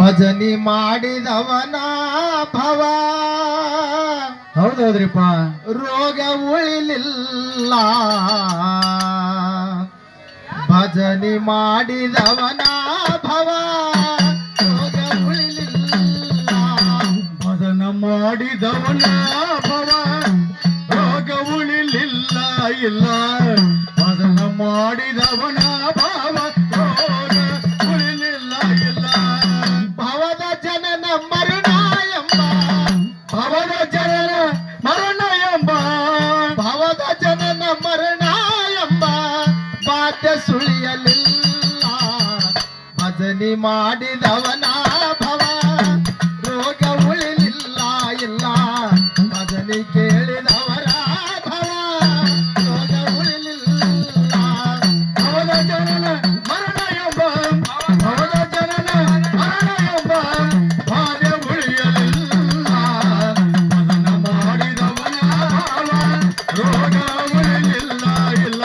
ಭಜನಿ ಮಾಡಿದವನ ಭವ ಹೌದೌದ್ರಿಪ್ಪ ರೋಗ ಉಳಿಲಿಲ್ಲ. ಭಜನಿ ಮಾಡಿದವನ ಭವ ರೋಗ ಉಳಿಲಿಲ್ಲ. ಭಜನ ಮಾಡಿದವನ ಭವ ರೋಗ ಉಳಿಲಿಲ್ಲ ಇಲ್ಲ. ಭಜನ ಮಾಡಿದವನ ಭವ ರೋಗ ಉಳಿಲಿಲ್ಲ ಇಲ್ಲ. ಭವದ ಜನನ ಮರಣ ಎಂಬ ಭವದ ಜನನ ಮರಣ ಎಂಬ ಭವದ ಜನನ ಮರಣ ಎಂಬ ಬಾಧ್ಯ ಸುಳಿಯಲಿಲ್ಲ. ಭಜನಿ ಮಾಡಿದವನ ಭವ ರೋಗ ಉಳಿಲಿಲ್ಲ ಇಲ್ಲ. ಭಜನಿ ಕೇಳಿದವರ ಭವ ರೋಗ ಉಳಿಲಿಲ್ಲ. ಭವದ ಜನನ ಮರಣ ಎಂಬ ಭವದ ಜನನ ಮರಣ ಎಂಬ ಬಾಧೆ ಉಳಿಯಲಿಲ್ಲ. ಭಜನ ಮಾಡಿದವನ ಭಾವ ರೋಗ ಉಳಿಲಿಲ್ಲ ಇಲ್ಲ.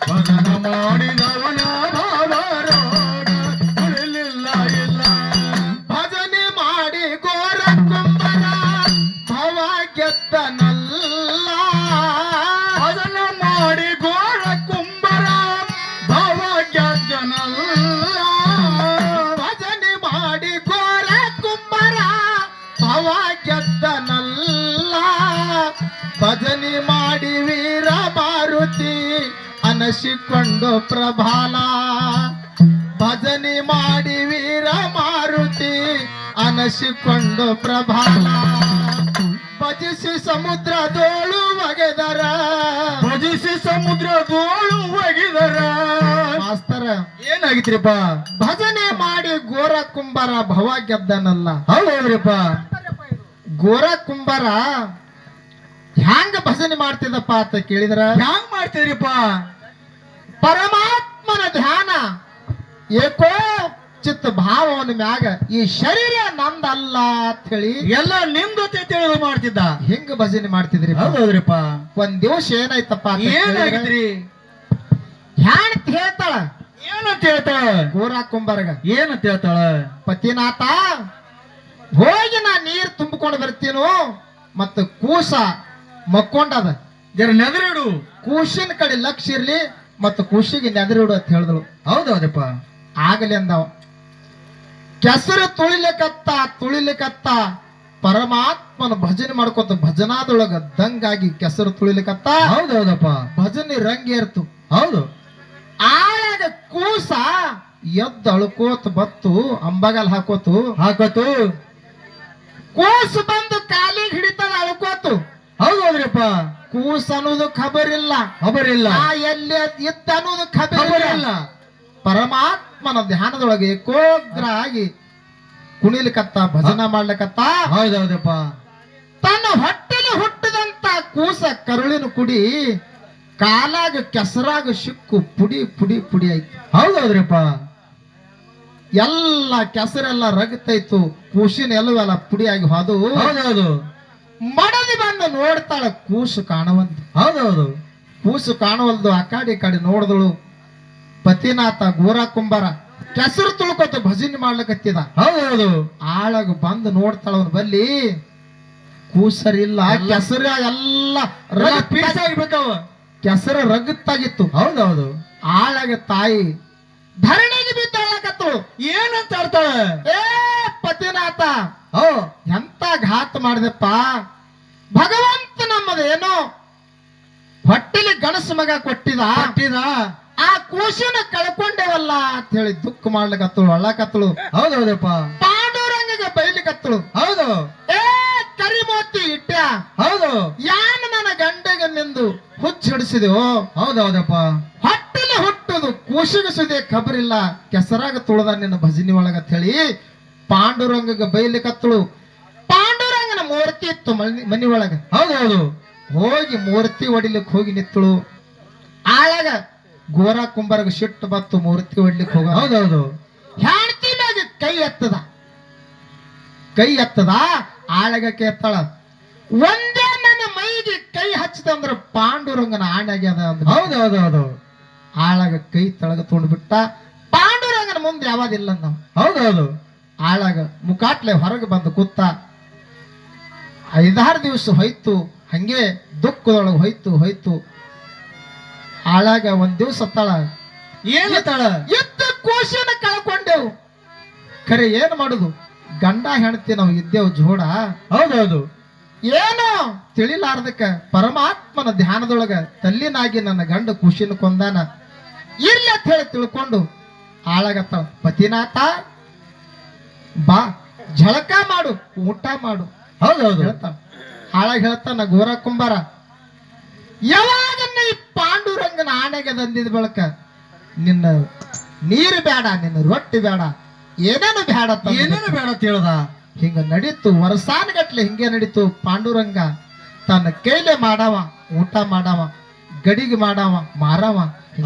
ಭಜನ ಮಾಡಿದವನ ಭಾವ ರೋಗ ಉಳಿಲಿಲ್ಲ ಇಲ್ಲ. ಭಜನೆ ಮಾಡಿ ಗೋರ ಕುಂಬರ ಭವ ಗೆದ್ದನಲ್ಲ. ಭಜನ ಮಾಡಿ ಗೋರ ಕುಂಬರ ಭವ ಗೆದ್ದನಲ್ಲ. ಭಜನೆ ಮಾಡಿ ಗೋರ ಕುಂಬರ ಭವ ಗೆದ್ದನಲ್ಲ. ಭಜನೆ ಮಾಡಿ ವೀರ ಮಾರುತಿ ಅನಸಿಕೊಂಡು ಪ್ರಭಾಲ. ಭಜನೆ ಮಾಡಿ ವೀರ ಮಾರುತಿ ಅನಸಿಕೊಂಡು ಪ್ರಭಾಲ. ಭಜಿಸಿ ಸಮುದ್ರದೋಳು ಒಗೆದರ ಭಜಿಸಿ ಸಮುದ್ರದೋಳು ಒಗಿದರ. ಮಾಸ್ತರ ಏನಾಗಿತ್ರಿಪ್ಪ? ಭಜನೆ ಮಾಡಿ ಗೋರ ಕುಂಬರ ಭವ ಗೆದ್ದನಲ್ಲ. ಹೌದ್ರಿಪ್ಪ ಗೋರ ಕುಂಬರ ಹ್ಯಾಂಗ ಭಜನೆ ಮಾಡ್ತಿದ್ದಪ್ಪ ಅಂತ ಕೇಳಿದ್ರ ಹ್ಯಾಂಗ್ ಮಾಡ್ತೀರಿಪ್ಪ? ಪರಮಾತ್ಮನ ಧ್ಯಾನ ಏಕೋ ಚಿತ್ತ ಭಾವನ ಮ್ಯಾಗ ಈ ಶರೀರ ನಂದಲ್ಲ ಅಂತ ಹೇಳಿ ಎಲ್ಲ ನಿಂದತೆ ತಿಳಿದು ಮಾಡ್ತಿದ್ದ. ಹಿಂಗ ಭಜನೆ ಮಾಡ್ತಿದ್ರಿ. ಹೌದೌದ್ರಿಪ್ಪ. ಒಂದ್ ದಿವಸ ಏನಾಯ್ತಪ್ಪ ಅಂತ ಕೇಳಿದ್ರೆ, ಏನಾಗಿದ್ರಿ? ಹ್ಯಾಂತ ಹೇಳ್ತಾಳ ಏನಂತ ಹೇಳ್ತಾಳ? ಗೋರ ಕುಂಬರಗ ಏನಂತ ಹೇಳ್ತಾಳ? ಪತಿನಾಥ ಹೋಗಿ ನಾ ನೀರ್ ತುಂಬಿಕೊಂಡು ಬರ್ತೀನು, ಮತ್ತ ಕೂಸ ಮಕ್ಕೊಂಡದ, ಜರ ನೆದರಿಡು. ಕೂಸಿನ ಕಡೆ ಲಕ್ಷ ಇರ್ಲಿ, ಮತ್ತ ಕೂಸಿಗೆ ನೆದರಿಡು ಅಂತ ಹೇಳಿದಳು. ಹೌದೌದಪ್ಪ. ಆಗಲಿ ಅಂದವ. ಕೆಸರು ತುಳಿಲಿಕತ್ತ ಪರಮಾತ್ಮನ ಭಜನೆ ಮಾಡ್ಕೊತ ಭಜನಾದೊಳಗ ದಂಗಾಗಿ ಕೆಸರು ತುಳಿಲಿಕತ್ತ. ಹೌದೌದಪ್ಪ. ಭಜನೆ ರಂಗೇರ್ತು. ಹೌದು. ಆಗ ಕೂಸ ಎದ್ದ ಅಳ್ಕೋತ ಬತ್ತು, ಅಂಬಗಲ್ ಹಾಕೋತು ಹಾಕತ್ತು. ಕೂಸು ಬಂದು ಕಾಲಿಗೆ ಹಿಡಿತದ ಅಳ್ಕೋತು. ಹೌದೌದ್ರಿಪ್ಪ. ಕೂಸ ಅನ್ನೋದು ಖಬರ್ ಇಲ್ಲ, ಖಬರಿಲ್ಲ. ಎಲ್ಲಿ ಇದ್ದ ಅನ್ನೋದು ಖಬರ್ ಇಲ್ಲ. ಖಬರಿಲ್ಲ. ಪರಮಾತ್ಮನ ಧ್ಯಾನದೊಳಗೆ ಏಕೋಗ್ರ ಆಗಿ ಕುಣಿಲಿಕತ್ತ, ಭಜನ ಮಾಡ್ಲಿಕತ್ತ. ಹೌದೌದಪ್ಪ. ತನ್ನ ಹೊಟ್ಟೆಲಿ ಹುಟ್ಟಿದಂತ ಕೂಸ ಕರುಳಿನ ಕುಡಿ ಕಾಲಾಗ ಕೆಸರಾಗ ಸಿಕ್ಕು ಪುಡಿ ಪುಡಿ ಪುಡಿ ಆಯ್ತು. ಹೌದೌದ್ರಿಪ್ಪ. ಎಲ್ಲ ಕೆಸರೆಲ್ಲ ರಗತೈತು, ಕೂಸಿನ ಎಲ್ಲವೆಲ್ಲ ಪುಡಿಯಾಗಿ ಹೋದು. ಹೌದೌದು. ಮಡದಿ ಬಂದು ನೋಡ್ತಾಳ, ಕೂಸು ಕಾಣವಂತ. ಹೌದೌದು. ಕೂಸು ಕಾಣವಲ್ದು. ಆ ಕಡೆ ನೋಡಿದಳು. ಪತಿನಾಥ ಗೋರ ಕುಂಬಾರ ಕೆಸರು ತುಳ್ಕೊತ ಭಜನೆ ಮಾಡ್ಲಿಕತ್ತಿದ. ಹೌದೌದು. ಆಳಗ ಬಂದು ನೋಡ್ತಾಳ ಅವನ್ ಬಲ್ಲಿ ಕೂಸರಿಲ್ಲ, ಕೆಸರ ಎಲ್ಲ ಪೀಸ್ ಆಗ್ಬೇಕವ. ಕೆಸರ ರಗತ್ತಾಗಿತ್ತು. ಹೌದೌದು. ಆಳಗ ತಾಯಿ ಧರಣಿಗೆ ಬಿದ್ದಾಳಕತ್ತಳು. ಏನಂತ ಆಡ್ತಾಳ? ಏ ಪತಿನಾಥ, ಹೌ ಎಂತ ಘಾತ ಮಾಡಿದಪ್ಪ ಭಗವಂತ. ನಮ್ಮದೇನೋ ಹೊಟ್ಟೆಲಿ ಗಣಸು ಮಗ ಕೊಟ್ಟಿದ, ಆ ಕೂಸಿನ ಕಳ್ಕೊಂಡೇವಲ್ಲ ಅಂತ ಹೇಳಿ ದುಃಖ ಮಾಡ್ಲಿಕತ್ತಳು, ಅಳ್ಳಕತ್ತಳು. ಹೌದೌದಪ್ಪ. ಪಾಂಡುರಂಗಗೆ ಬೈಲಿಕತ್ತಳು. ಹೌದು. ಏ ಕರಿಮೋತಿ ಇಟ್ಟ, ಹೌದು. ಯಾನ ನನ್ನ ಗಂಡೆಗೆ ನಿಂದು ಹುಚ್ಚ ಹಿಡಿಸಿದೆವು. ಹೌದೌದಪ್ಪ. ಹೊಟ್ಟೆಲಿ ಹುಟ್ಟುದು ಕೂಸಿಗೆ ಸುದೆ ಖಬರಿಲ್ಲ, ಕೆಸರಾಗ ತುಳದ ನಿನ್ನ ಭಜನಿ ಒಳಗಂತ ಹೇಳಿ ಪಾಂಡುರಂಗಗೆ ಬೈಲಿಕತ್ತಳು. ಪಾಂಡುರಂಗನ ಮೂರ್ತಿ ಇತ್ತು ಮನಿ ಒಳಗ. ಹೌದೌದು. ಹೋಗಿ ಮೂರ್ತಿ ಹೊಡಿಲಿಕ್ಕೆ ಹೋಗಿ ನಿತ್ತಳು. ಆಳಗ ಗೋರ ಕುಂಬರಗ ಸಿಟ್ಟು ಬತ್ತು, ಮೂರ್ತಿ ಹೊಡ್ಲಿಕ್ಕೆ ಹೋಗ. ಹೌದೌದು. ಹೆಂಡತಿ ಮ್ಯಾಗ ಕೈ ಎತ್ತದ. ಆಳಗ ಕೇಳ್ತಾಳ, ಒಂದೇ ನನ್ನ ಮೈಗೆ ಕೈ ಹಚ್ಚಿದಂದ್ರ ಪಾಂಡುರಂಗನ ಆಣೆಗ್ಯದ ಅಂದ್ರ. ಹೌದೌದೌದು. ಆಳಗ ಕೈ ತಳಗ ತೊಗೊಂಡ್ಬಿಟ್ಟ. ಪಾಂಡುರಂಗನ ಮುಂದೆ ಯಾವಾದಿಲ್ಲ ನಾವು. ಹೌದೌದು. ಆಳಾಗ ಮುಕಾಟ್ಲೆ ಹೊರಗೆ ಬಂದು ಕೂತ 5-6 ದಿವಸ ಹೋಯ್ತು. ಹಂಗೆ ದುಃಖದೊಳಗೆ ಹೋಯ್ತು. ಆಳಾಗ ಒಂದ್ ದಿವಸ ತಳ ಏನತ್ತಾಳ? ಎತ್ತ ಕೋಶನ ಕಳ್ಕೊಂಡೆವು. ಖರೆ ಏನ್ ಮಾಡುದು, ಗಂಡ ಹೆಂಡತಿ ನಾವು ಇದ್ದೇವು ಜೋಡ. ಹೌದೌದು. ಏನೋ ತಿಳಿಲಾರ್ದಕ್ಕ ಪರಮಾತ್ಮನ ಧ್ಯಾನದೊಳಗ ತಲ್ಲಿನಾಗಿ ನನ್ನ ಗಂಡ ಖುಷಿನ ಕೊಂದಾನ ಇರ್ಲಿ ಅಂತ ಹೇಳಿ ತಿಳ್ಕೊಂಡು ಆಳಾಗತ್ತಾಳ. ಪತಿನಾಥ ಬಾ, ಝಳಕ ಮಾಡು, ಊಟ ಮಾಡು. ಹೌದೌದು. ಹೇಳ್ತಾನ ಆಳಾಗ ಹೇಳ್ತಾನ ಗೋರ ಕುಂಬಾರ, ಯಾವಾಗ ಈ ಪಾಂಡುರಂಗನ ಆಣೆಗೆ ತಂದಿದ ಬಳಕ ನಿನ್ನ ನೀರು ಬೇಡ, ನಿನ್ನ ರೊಟ್ಟಿ ಬೇಡ, ಏನೇನು ಬೇಡ, ಏನೇನು ಬೇಡ ಅಂತ ಹೇಳ್ದ. ಹಿಂಗ ನಡೀತು. ವರ್ಷಾನ್ಗಟ್ಲೆ ಹಿಂಗೆ ನಡೀತು. ಪಾಂಡುರಂಗ ತನ್ನ ಕೈಲೆ ಮಾಡವ, ಊಟ ಮಾಡವ, ಗಡಿಗೆ ಮಾಡವ, ಮಾರವ.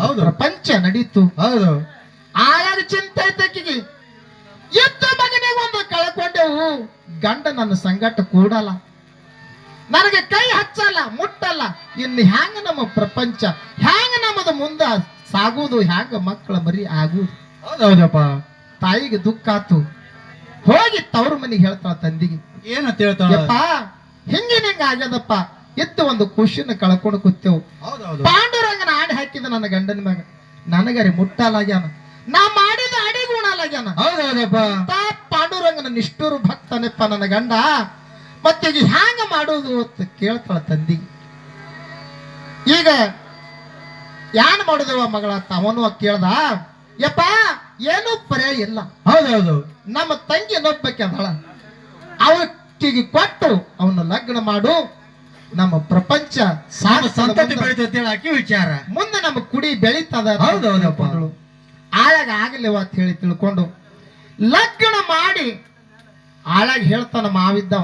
ಹೌದು. ಪ್ರಪಂಚ ನಡೀತು. ಹೌದು. ಆಯಾಗ ಚಿಂತೆ ಐತಕ್ಕಿಗೆ. ಎತ್ತ ಮಗನೇ ಒಂದು ಕಳ್ಕೊಂಡೆವು. ಗಂಡ ನನ್ನ ಸಂಗಟ ಕೂಡಲ್ಲ, ನನಗೆ ಕೈ ಹಚ್ಚಲ್ಲ, ಮುಟ್ಟಲ್ಲ. ಇನ್ನು ಹ್ಯಾಂಗ ನಮ್ಮ ಪ್ರಪಂಚ, ಹ್ಯಾಂಗ ನಮ್ಮದು ಮುಂದ ಸಾಗುವುದು, ಹ್ಯಾಂಗ ಮಕ್ಕಳ ಮರಿ ಆಗುವುದು. ಹೌದೌದಪ್ಪ. ತಾಯಿಗೆ ದುಃಖ ಆತು. ಹೋಗಿ ತವ್ರ ಮನಿಗೆ ಹೇಳ್ತಾಳ ತಂದಿಗೆ. ಏನಂತ ಹೇಳ್ತಾಳ? ಯಪ್ಪ ಹಿಂಗ ಆಗ್ಯದಪ್ಪ, ಎತ್ತು ಒಂದು ಖುಷಿನ ಕಳ್ಕೊಂಡು ಕೂತೇವು. ಹೌದೌದು. ಪಾಂಡುರಂಗನ ಆಡಿ ಹಾಕಿದ ನನ್ನ ಗಂಡನ ಮ್ಯಾಗ ನನಗರಿ ಮುಟ್ಟಲಾಗ್ಯಾನ, ನಾ ಮಾಡಿದ ಅಡಿಗೆ ಉಣಲಾಗ್ಯಾನ. ಹೌದೌದಪ್ಪ. ಪಾಂಡುರಂಗನ ನಿಷ್ಠೂರು ಭಕ್ತನೆಪ್ಪ ನನ್ನ ಗಂಡ. ಮತ್ತೀಗ ಹ್ಯಾಂಗ ಮಾಡುವುದು ಅಂತ ಕೇಳ್ತಾಳ ತಂದಿಗೆ. ಈಗ ಯಾನ್ ಮಾಡುದವ ಮಗಳ ಅವನು ಕೇಳ್ದ. ಯಪ್ಪ ಏನೂ ಪರ್ಯಾಯ ಇಲ್ಲ. ಹೌದೌದು. ನಮ್ಮ ತಂಗಿ ನೊಬ್ಬಕ್ಕೆ ಅದಳ, ಅವತ್ತಿಗೆ ಕೊಟ್ಟು ಅವನ ಲಗ್ನ ಮಾಡು. ನಮ್ಮ ಪ್ರಪಂಚ ಸಂತತಿ ಬೆಳಿತೈತಿ ಹಾಕಿ ವಿಚಾರ, ಮುಂದೆ ನಮ್ಮ ಕುಡಿ ಬೆಳೀತದ. ಹೌದೌದಪ್ಪ. ಆಳಾಗ ಆಗಲಿವ ಅಂತ ಹೇಳಿ ತಿಳ್ಕೊಂಡು ಲಗ್ನ ಮಾಡಿ ಆಳಾಗ ಹೇಳ್ತಾನ ಮಾವಿದ್ದವ.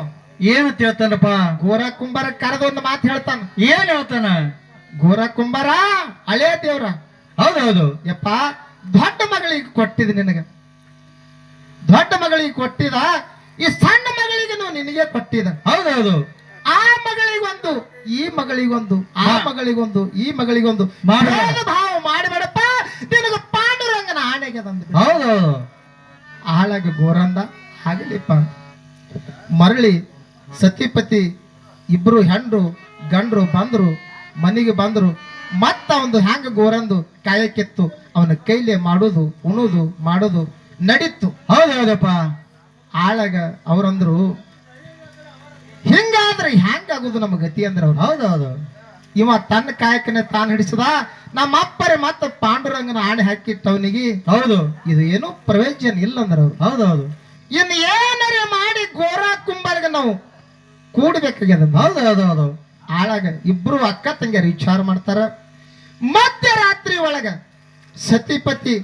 ಏನಂತ ಹೇಳ್ತಾನಪ್ಪ? ಗೋರ ಕುಂಬಾರ ಕರೆದ ಒಂದು ಮಾತು ಹೇಳ್ತಾನ. ಏನ್ ಹೇಳ್ತಾನ? ಗೋರ ಕುಂಬಾರ ಹಳೇ ದೇವ್ರ, ಹೌದೌದು. ಯಪ್ಪ ದೊಡ್ಡ ಮಗಳಿಗೆ ಕೊಟ್ಟಿದ ನಿನಗ, ದೊಡ್ಡ ಮಗಳಿಗೆ ಕೊಟ್ಟಿದ, ಈ ಸಣ್ಣ ಮಗಳಿಗೆ ನಿನಗೆ ಕೊಟ್ಟಿದ. ಹೌದೌದು. ಆ ಮಗಳಿಗೊಂದು, ಈ ಮಗಳಿಗೊಂದು, ಆ ಮಗಳಿಗೊಂದು, ಈ ಮಗಳಿಗೊಂದು ಭಾವ ಮಾಡಬೇಡಪ್ಪ, ನಿನಗ ಪಾಂಡುರಂಗನ ಆಣೆಗೆ ತಂದು. ಹೌದೌದು. ಆಳಾಗ ಗೋರಂದ ಆಗಲಿಪ್ಪ. ಮರಳಿ ಸತಿಪತಿ ಇಬ್ರು ಹೆಂಡ್ರು ಗಂಡ್ರು ಬಂದ್ರು, ಮನೆಗೆ ಬಂದ್ರು. ಮತ್ತ ಒಂದು ಹ್ಯಾಂಗ ಗೋರಂದು ಕಾಯಕ್ಕೆತ್ತು ಅವನ ಕೈಲೆ ಮಾಡುದು, ಉಣುದು, ಮಾಡುದು ನಡೀತು. ಹೌದೌದಪ್ಪ. ಆಳಾಗ ಅವ್ರಂದ್ರು, ಹಿಂಗಾದ್ರೆ ಹ್ಯಾಂಗಾಗುದು ನಮ್ಮ ಗತಿ ಅಂದ್ರ ಅವ್ರು. ಹೌದೌದು. ಇವ ತನ್ನ ಕಾಯಕನೆ ತಾನು ಹಿಡಿಸದ, ನಮ್ಮ ಅಪ್ಪರೆ ಮತ್ತ ಪಾಂಡುರಂಗನ ಆಣೆ ಹಾಕಿಟ್ಟವನಿಗೆ. ಹೌದು. ಇದು ಏನೋ ಪ್ರಯೋಜನ ಇಲ್ಲ ಅಂದ್ರ ಅವ್ರು. ಹೌದೌದು. ಇನ್ನು ಏನಾರೇ ಮಾಡಿ ಗೋರ ಕುಂಬಾರ್ಗ ನಾವು ಕೂಡ್ಬೇಕಾಗ್ಯದ. ಹೌದೌದೌದು. ಆಳಾಗ ಇಬ್ರು ಅಕ್ಕ ತಂಗಿಯರು ವಿಚಾರ ಮಾಡ್ತಾರ. ಮಧ್ಯರಾತ್ರಿ ಒಳಗ ಸತಿಪತಿ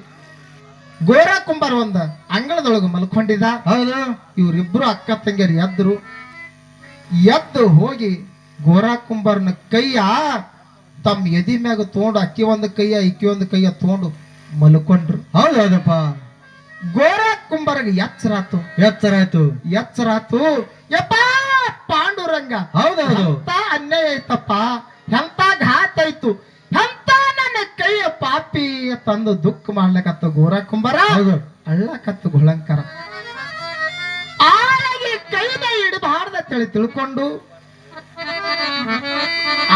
ಗೋರ ಕುಂಬಾರ ಒಂದ ಅಂಗಳದೊಳಗ ಮಲ್ಕೊಂಡಿದ್ದ. ಹೌದು. ಇವ್ರಿಬ್ರು ಅಕ್ಕ ತಂಗಿಯರು ಎದ್ರು. ಎದ್ದು ಹೋಗಿ ಗೋರ ಕುಂಬಾರನ ಕೈಯ ತಮ್ಮ ಎದಿ ಮ್ಯಾಗ ತಗೊಂಡು, ಅಕ್ಕಿ ಒಂದು ಕೈಯ ಇಕ್ಕಿ ಒಂದು ಕೈಯ ತಗೊಂಡು ಮಲ್ಕೊಂಡ್ರು. ಹೌದೌದಪ್ಪ. ಗೋರ ಕುಂಬಾರಗ ಎಚ್ಚರಾತು. ಎಚ್ಚರಾತು. ಯಪ್ಪ ಪಾಂಡುರಂಗ, ಹೌದೌದು. ಎಂತ ಅನ್ಯಾಯ ಐತಪ್ಪ, ಎಂತ ಘಾತ ಆಯ್ತು, ಎಂತ ನನ್ನ ಕೈಯ ಪಾಪಿ ತಂದು ದುಃಖ ಮಾಡ್ಲಕತ್ತ ಗೋರ ಕುಂಬಾರ. ಅಳ್ಳಕತ್ತು ಗುಳಂಕರ. ಆಳಗೆ ಕೈನ ಇಡಬಾರ್ದ ಹೇಳಿ ತಿಳ್ಕೊಂಡು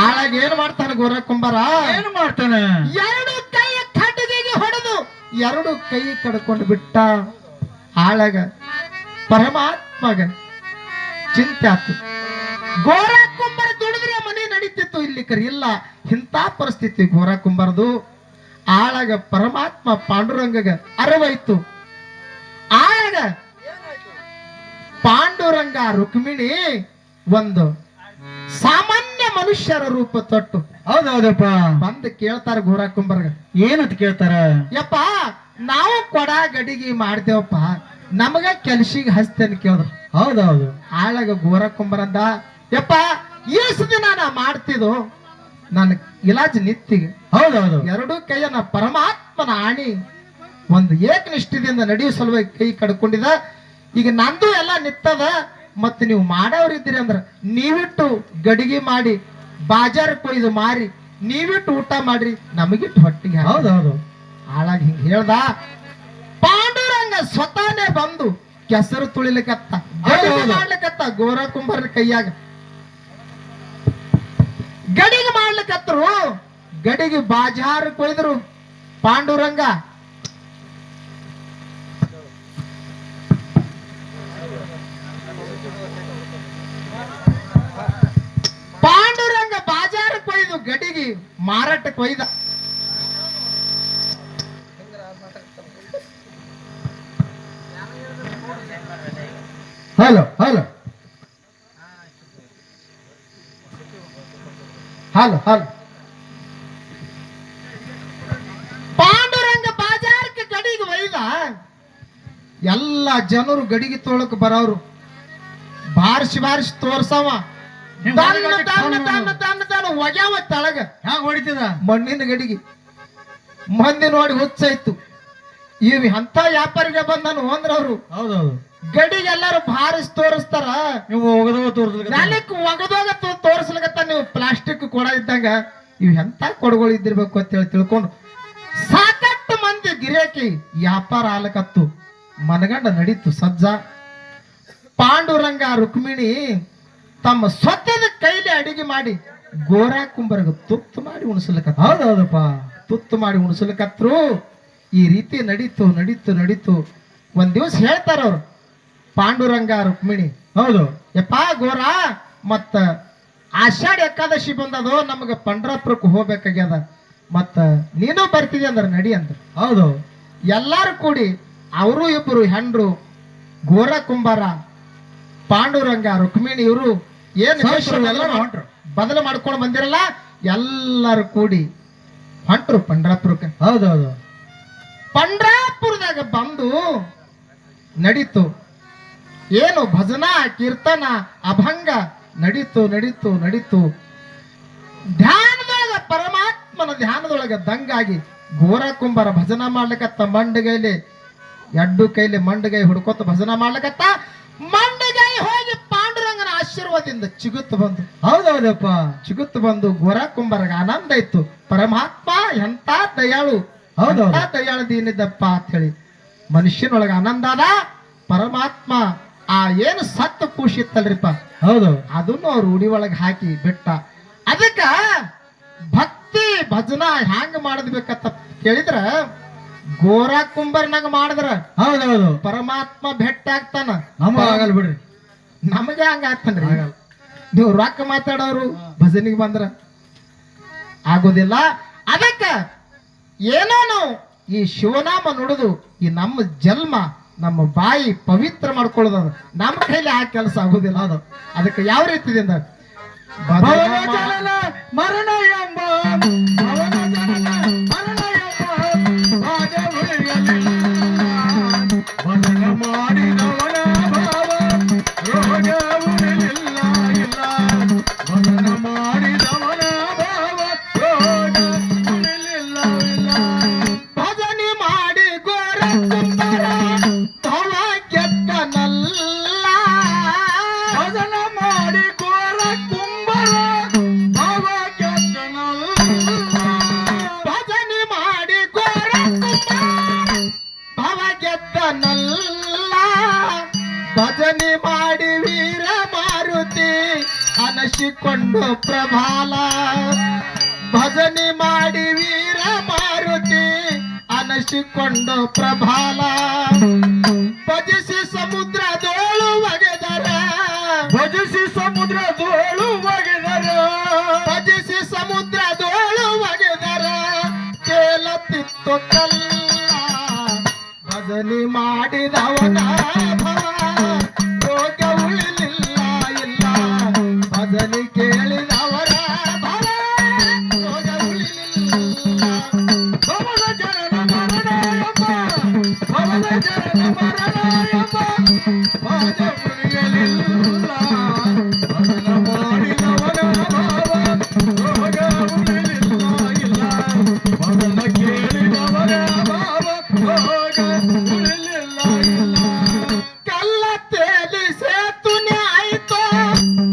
ಆಳಾಗ ಏನ್ ಮಾಡ್ತಾನ ಗೋರ ಕುಂಬಾರ? ಏನು ಮಾಡ್ತಾನ? ಎರಡು ಕೈ ಖಡ್ಗಿಗೆ ಹೊಡೆದು ಎರಡು ಕೈ ಕಡ್ಕೊಂಡು ಬಿಟ್ಟ. ಆಳಾಗ ಪರಮಾತ್ಮಗ ಚಿಂತೆ ಆತು. ಗೋರ ಕುಂಬಾರ ದುಡಿದ್ರೆ ಮನೆ ನಡೀತಿತ್ತು, ಇಲ್ಲಿ ಕರಿ ಇಲ್ಲ. ಇಂಥ ಪರಿಸ್ಥಿತಿ ಗೋರ ಕುಂಬಾರದು. ಆಳಾಗ ಪರಮಾತ್ಮ ಪಾಂಡುರಂಗಗ ಅರಿವಾಯ್ತು. ಆಳಾಗ ಪಾಂಡುರಂಗ ರುಕ್ಮಿಣಿ ಒಂದು ಸಾಮಾನ್ಯ ಮನುಷ್ಯರ ರೂಪ ತೊಟ್ಟು. ಹೌದೌದಪ್ಪ. ಬಂದು ಕೇಳ್ತಾರ ಗೋರ ಕುಂಬಾರ್ಗ. ಏನಂತ ಕೇಳ್ತಾರ? ಯಪ್ಪ ನಾವು ಕೊಡ ಗಡಿಗೆ ಮಾಡ್ತೇವಪ್ಪ, ನಮಗ ಕೆಲ್ಸಿಗೆ ಹಸ್ತೇನೆ ಕೇಳಿದ್ರು. ಹೌದೌದು. ಆಳಾಗ ಗೋರ ಕುಂಬಾರಂದ, ಯಪ್ಪ ಈಸು ದಿನ ನಾ ಮಾಡ್ತಿದ್ದು ನನ್ನ ಇಲಾಜ್ ನಿತ್ತಿಗೆ. ಹೌದೌದು. ಎರಡೂ ಕೈಯನ್ನ ಪರಮಾತ್ಮನ ಆಣಿ ಒಂದು ಏಕನಿಷ್ಠದಿಂದ ನಡೆಯುವ ಸಲುವಾಗಿ ಕೈ ಕಡ್ಕೊಂಡಿದ. ಈಗ ನಂದು ಎಲ್ಲ ನಿತ್ತದ, ಮತ್ತೆ ನೀವು ಮಾಡೋರಿದ್ದೀರಿ ಅಂದ್ರ ನೀವಿಟ್ಟು ಗಡಿಗೆ ಮಾಡಿ ಬಾಜಾರ್ ಕೊಯ್ದು ಮಾರಿ ನೀವಿಟ್ಟು ಊಟ ಮಾಡ್ರಿ, ನಮಗಿಟ್ಟು ಹೊಟ್ಟಿಗೆ. ಹೌದೌದು. ಆಳಾಗ ಹಿಂಗ ಹೇಳ್ದ. ಪಾಂಡುರಂಗ ಸ್ವತಃನೇ ಬಂದು ಕೆಸರು ತುಳಿಲಿಕತ್ತ ಗಡಿಗೆ ಮಾಡ್ಲಿಕತ್ತ ಗೋರ ಕುಂಬರ ಕೈಯಾಗ ಗಡಿಗೆ ಮಾಡ್ಲಿಕತ್ತರು ಗಡಿಗೆ ಬಾಜಾರ್ ಕೊಯ್ದ್ರು ಪಾಂಡುರಂಗ ಪಾಂಡುರಂಗ ಬಾಜಾರ್ ಕೊಯ್ದು ಗಡಿಗೆ ಮಾರಾಟಕ್ಕೆ ಒಯ್ದ hello hello hello hello Panduranga ಬಾಜಾರಕ್ಕೆ ಗಡಿಗೆ ಒಯ್ದ ಎಲ್ಲ ಜನರು ಗಡಿಗೆ ತೋಳಕ್ ಬರೋರು ಬಾರಿಸಿ ಬಾರಿಸಿ ತೋರ್ಸವ ಒಗ್ಯಾವ ತಳಗ ಹ್ಯಾಂಗ ಹೊಡಿತದ ಮಣ್ಣಿನ ಗಡಿಗೆ ಮಂದಿ ನೋಡಿ ಹುಚ್ಚಾಯ್ತು ಇವ್ ಅಂತ ವ್ಯಾಪಾರಿಗೆ ಬಂದನು ಅಂದ್ರ ಅವ್ರು ಹೌದೌದು ಗಡಿಗೆ ಎಲ್ಲಾರು ಬಾರಿಸಿ ತೋರಿಸ್ತಾರ ನೀವು ಹೋಗದವ ತೋರಿಸ್ಲಿಕ್ಕೆ ನಾಲ್ಕು ಒಗದೋಗ ತೋರಿಸ್ಲಿಕತ್ತ ನೀವು ಪ್ಲಾಸ್ಟಿಕ್ ಕೊಡ ಇದ್ದಂಗ ಇವ್ ಎಂತ ಕೊಡಗಳು ಇದ್ದಿರ್ಬೇಕು ಅಂತ ಹೇಳಿ ತಿಳ್ಕೊಂಡು ಸಾಕಷ್ಟು ಮಂದಿ ಗಿರಾಕಿ ವ್ಯಾಪಾರ ಆಲಕತ್ತು ಮನಗಂಡ ನಡೀತು ಸಜ್ಜ ಪಾಂಡುರಂಗ ರುಕ್ಮಿಣಿ ತಮ್ಮ ಸ್ವತ್ತದ ಕೈಲಿ ಅಡಿಗೆ ಮಾಡಿ ಗೋರಾ ಕುಂಬರ್ಗ ತುತ್ತು ಮಾಡಿ ಉಣಿಸ್ಲಿಕತ್ತ ಹೌದೌದಪ್ಪ ತುತ್ತು ಮಾಡಿ ಉಣಿಸ್ಲಿಕತ್ರು ಈ ರೀತಿ ನಡೀತು ನಡೀತು ನಡೀತು ಒಂದ್ ದಿವಸ ಹೇಳ್ತಾರ ಅವ್ರು ಪಾಂಡುರಂಗ ರುಕ್ಮಿಣಿ ಹೌದು ಯಪ್ಪ ಗೋರ ಮತ್ತ ಆಷಾಢ ಏಕಾದಶಿ ಬಂದದು ನಮಗ ಪಂಡ್ರಾಪುರಕ್ಕೆ ಹೋಗ್ಬೇಕಾಗ್ಯದ ಮತ್ತ ನೀನು ಬರ್ತಿದಿ ಅಂದ್ರ ನಡಿ ಅಂದ್ರ ಹೌದು ಎಲ್ಲಾರು ಕೂಡಿ ಅವರು ಇಬ್ರು ಹೆಂಡ್ರು ಗೋರ ಕುಂಬಾರ ಪಾಂಡುರಂಗ ರುಕ್ಮಿಣಿ ಇವರು ಏನ್ ಹೊಂಟ್ರು ಬದಲು ಮಾಡ್ಕೊಂಡು ಬಂದಿರಲ್ಲ ಎಲ್ಲಾರು ಕೂಡಿ ಹೊಂಟ್ರು ಪಂಡ್ರಾಪುರಕ್ಕೆ ಹೌದೌದು ಪಂಡ್ರಾಪುರದಾಗ ಬಂದು ನಡೀತು ಏನು ಭಜನಾ ಕೀರ್ತನ ಅಭಂಗ ನಡೀತು ನಡೀತು ನಡೀತು ಧ್ಯಾನದೊಳಗ ಪರಮಾತ್ಮನ ಧ್ಯಾನದೊಳಗ ದಂಗಾಗಿ ಗೋರ ಕುಂಬಾರ ಭಜನಾ ಮಾಡ್ಲಿಕತ್ತ ಮಂಡಗೈಲಿ ಎಡ್ಡು ಕೈಲಿ ಮಂಡಗೈ ಹುಡ್ಕೋತ ಭಜನಾ ಮಾಡ್ಲಿಕತ್ತ ಮಂಡಗೈ ಹೋಗಿ ಪಾಂಡುರಂಗನ ಆಶೀರ್ವಾದದಿಂದ ಚಿಗುತ್ತು ಬಂದು ಹೌದೌದಪ್ಪ ಚಿಗುತ್ತು ಬಂದು ಗೋರ ಕುಂಬಾರಗ ಆನಂದ ಇತ್ತು ಪರಮಾತ್ಮ ಎಂತ ದಯಾಳು ಹೌದೌದು ದಯಾಳು ದೀನಿದ್ದಪ್ಪ ಅಂತ ಹೇಳಿ ಮನುಷ್ಯನೊಳಗ ಆನಂದ ಅದ ಪರಮಾತ್ಮ ಆ ಏನು ಸತ್ತು ಖುಷಿ ಇತ್ತಲ್ರಿಪ್ಪ ಹೌದು ಅದನ್ನು ಅವ್ರು ಉಡಿ ಒಳಗೆ ಹಾಕಿ ಬಿಟ್ಟ ಅದಕ್ಕ ಭಕ್ತಿ ಭಜನಾ ಹ್ಯಾಂಗ ಮಾಡದ್ಬೇಕಂತ ಕೇಳಿದ್ರ ಗೋರ ಕುಂಬರ್ನಾಗ ಮಾಡಿದ್ರ ಹೌದೌದು ಪರಮಾತ್ಮ ಬೆಟ್ಟ ಆಗ್ತಾನ ನಮಗ ಆಗಲ್ಲ ಬಿಡ್ರಿ ನಮಗೆ ಹಂಗ ಆಗ್ತಾನ್ರಿ ನೀವು ರೊಕ್ಕ ಮಾತಾಡೋರು ಭಜನಿಗೆ ಬಂದ್ರ ಆಗೋದಿಲ್ಲ ಅದಕ್ಕ ಏನೋ ನಾವು ಈ ಶಿವನಾಮ ನುಡಿದು ಈ ನಮ್ಮ ಜನ್ಮ ನಮ್ಮ ಬಾಯಿ ಪವಿತ್ರ ಮಾಡ್ಕೊಳ್ಳೋದು ನಮ್ಮ ಕೈಲಿ ಆ ಕೆಲಸ ಆಗುದಿಲ್ಲ ಅದು ಅದಕ್ಕೆ ಯಾವ ರೀತಿ ಮರಣ ಎಂಬ ಮಾಡಿದವನ ಭಾವ ರೋಗ ಉಳಿಲಿಲ್ಲ ಇಲ್ಲ ಮರಣ ಮಾಡಿದವನ ಭಾವ ರೋಗ ಉಳಿಲಿಲ್ಲ ಇಲ್ಲ ಭಜನೆ ಮಾಡಿ ಗೋರ ಕುಂಬಾರ ತವ ಗೆದ್ದನಲ್ಲ ಭಜನ ಮಾಡಿ ಗೋರ ಕುಂಬರ ಭಾವ ಗೆದ್ದನಲ್ಲ ಭಜನೆ ಮಾಡಿ ಗೋರ ಕುಂಬಾರ ತವ ಗೆದ್ದನಲ್ಲ ಭಜನೆ ಮಾಡಿ ವೀರ ಮಾರುತಿ ಅನಸಿಕೊಂಡು ಪ್ರಭಾಲ ಭಜನೆ ಮಾಡಿ ವೀರ ಮಾರುತಿ ಅನಸಿಕೊಂಡು ಪ್ರಭಾಲ ಭಜಿಸಿ ಸಮುದ್ರದೋಳು ಒಗೆದರ ಭಜಿಸಿ ಸಮುದ್ರದೋಳು ಒಗೆದರ ಭಜಿಸಿ ಸಮುದ್ರದೋಳು ಒಗೆದರ ಕೇಲತ್ತಿತ್ತು ಕಲ್ಲ ಭಜನೆ ಮಾಡಿದವನ ರೋಗ ಉಳಿಲಿಲ್ಲ ಇಲ್ಲ ಭಜನೆ ಕೇಳಿದವರ ರೋಗ ಉಳಿಲಿಲ್ಲ ಭವನ ಜನನ ಮರಣ ಎಂಬ ಭವನ ಜನನ ಮರಣ ಎಂಬ ಭಾಗ ಉಳಿಯಲಿಲ್ಲ ಭಜನ ಮಾಡಿದವನ ಭಾವ ರೋಗ ಉಳಿಲಿಲ್ಲ ಇಲ್ಲ ಭಜನ ಕೇಳಿದವರ ಭಾವ ರೋಗ ಉಳಿಲಿಲ್ಲ ಇಲ್ಲ ಕಲ್ಲ ತೇಲಿ ಸೇತುನೆ ಆಯ್ತು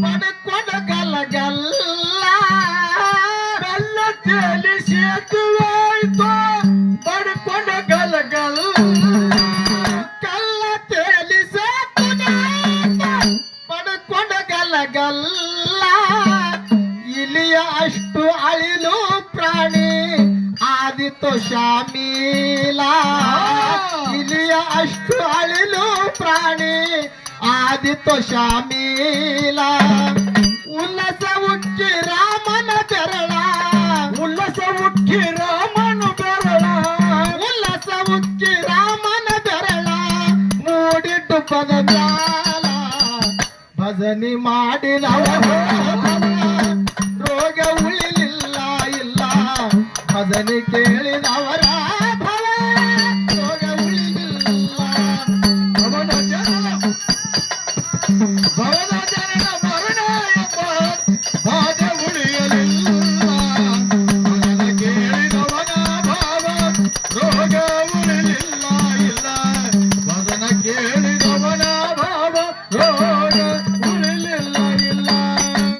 ಪಡ್ಕೊಂಡ ಗಲಗಲ್ಲ ಕಲ್ಲ ತೇಲಿ ಸೇತುವಾಯ್ತು ಪಡ್ಕೊಂಡ ಗಲಗಲ್ಲ ಕಲ್ಲ ತೇಲಿ ಸೇ ಶಾಮೀಲ ಇಲಿಯ ಅಷ್ಟು ಅಳಿಲು ಪ್ರಾಣಿ ಆದಿತ್ಯ ಶಾಮೀಲ ಉಲ್ಲಸ ಉಕ್ಕಿ ರಾಮನ ಬೆರಳ ಉಲ್ಲಸ ಉಕ್ಕಿ ರಾಮನು ಬೆರಳ ಉಲ್ಲಸ ಉಕ್ಕಿ ರಾಮನ ಬೆರಳ ಮೂಡಿಟ್ಟು ಪದಜಾಲ ಭಜನಿ ಮಾಡಿದವ ರೋಗ ಉಳಿಲಿಲ್ಲ ಇಲ್ಲ ಭಜನೆ ಕೇಳಿದವರ ಭವ ರೋಗ ಉಳಿಲಿಲ್ಲ ಭವನ ಜನನ ಮರಣ ಎಂಬ ಬಾಧೆ ಉಳಿಯಲಿಲ್ಲ ಭಜನ ಕೇಳಿದವನ ಭಾವ ರೋಗ ಉಳಿಲಿಲ್ಲ ಇಲ್ಲ ಭಜನ ಕೇಳಿದವನ ಭಾವ ರೋಗ ಉಳಿಲಿಲ್ಲ ಇಲ್ಲ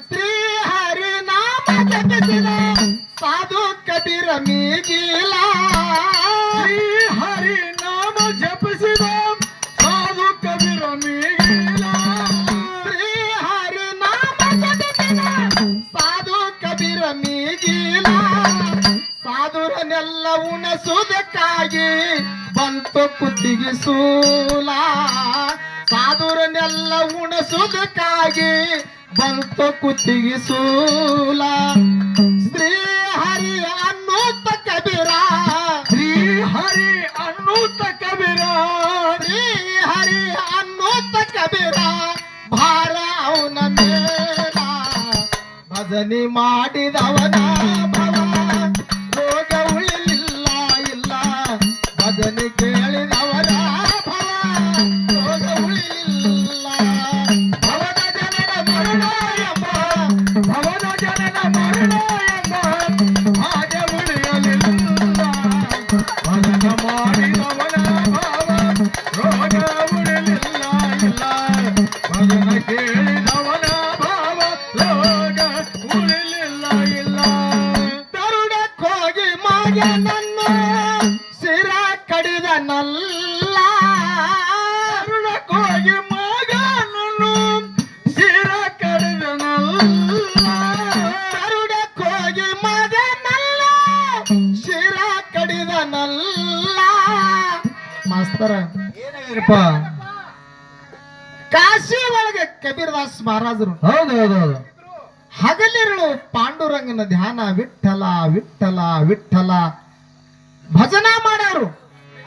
ಶ್ರೀ ಹರಿ ನಾಮ ಜಪಿಸಿದ ಸಾಧು ಕಬೀರ ಮೀಗಿಲ ಶ್ರೀ ಹರಿ ನಾಮ ಜಪಿಸಿದ ಸಾಧು ಕಬೀರ ಮೀಗಿಲ ಶ್ರೀ ಹರಿ ನಾಮ ಜಪಿಸಿದ ಸಾಧು ಕಬೀರ ಮೀಗಿಲ ಸಾಧುರನೆಲ್ಲ ಉಣಸುವುದಕ್ಕಾಗಿ ಬಂತು ಕುತ್ತಿಗೆ ಸೂಲ ಸಾಧುರನೆಲ್ಲ ಉಣಸುವುದಕ್ಕಾಗಿ ಬಂತು ಕುತ್ತಿಗೆ ಸೂಲ ಶ್ರೀ ಹರಿ ಅನ್ನೂತ ಕಬೀರ ಶ್ರೀ ಹರಿ ಅನ್ನೂತ ಕಬೀರ ಶ್ರೀ ಹರಿ ಅನ್ನೂತ ಕಬೀರ ಭಾರ ಅವನ ಮೇಲ ಭಜನೆ ಮಾಡಿದವನ ಭವ ರೋಗ ಉಳಿಲಿಲ್ಲ ಇಲ್ಲ ಭಜನೆ ಕೇಳಿದವರ ಭವ ರೋಗ ಉಳಿಲಿಲ್ಲ ಭವನ ಜನನ ಮರಣ ಎಂಬ ಭವನ ಜನನ ಮರಣ ಎಂಬ ಹಾಗೆ ಉಳಿಯಲಿಲ್ಲ ಭಜನ ಮಾಡಿದವನ ಭಾವ ರೋಗ ಉಳಿಲಿಲ್ಲ ಇಲ್ಲ ಭಜನ ಕೇಳಿದವನ ಭಾವ ರೋಗ ಉಳಿಲಿಲ್ಲ ಇಲ್ಲ ತರುಡಕ್ಕೋಗಿ ಮಗನನ್ನು ಸಿರ ಕಡಿದನಲ್ಲ ಅರುಣಕ್ಕೋಗಿ ಮಗನನ್ನು ಶಿರ ಕಡಿದನಲ್ಲ ತರುಡಕ್ಕೋಗಿ ಮಗನಲ್ಲ ಶಿರ ಕಡಿದನಲ್ಲ ಮಾಸ್ತರ ಏನಾಗಿರಪ್ಪ ಕಾಶಿ ಒಳಗೆ ಕಬೀರದಾಸ್ ಮಹಾರಾಜರು ಹೌದೌದೌದು ಹಗಲಿರುಳು ಪಾಂಡುರಂಗನ ಧ್ಯಾನ ವಿಠಲ ವಿಠಲ ವಿಠಲ ಭಜನಾ ಮಾಡ್ಯಾರು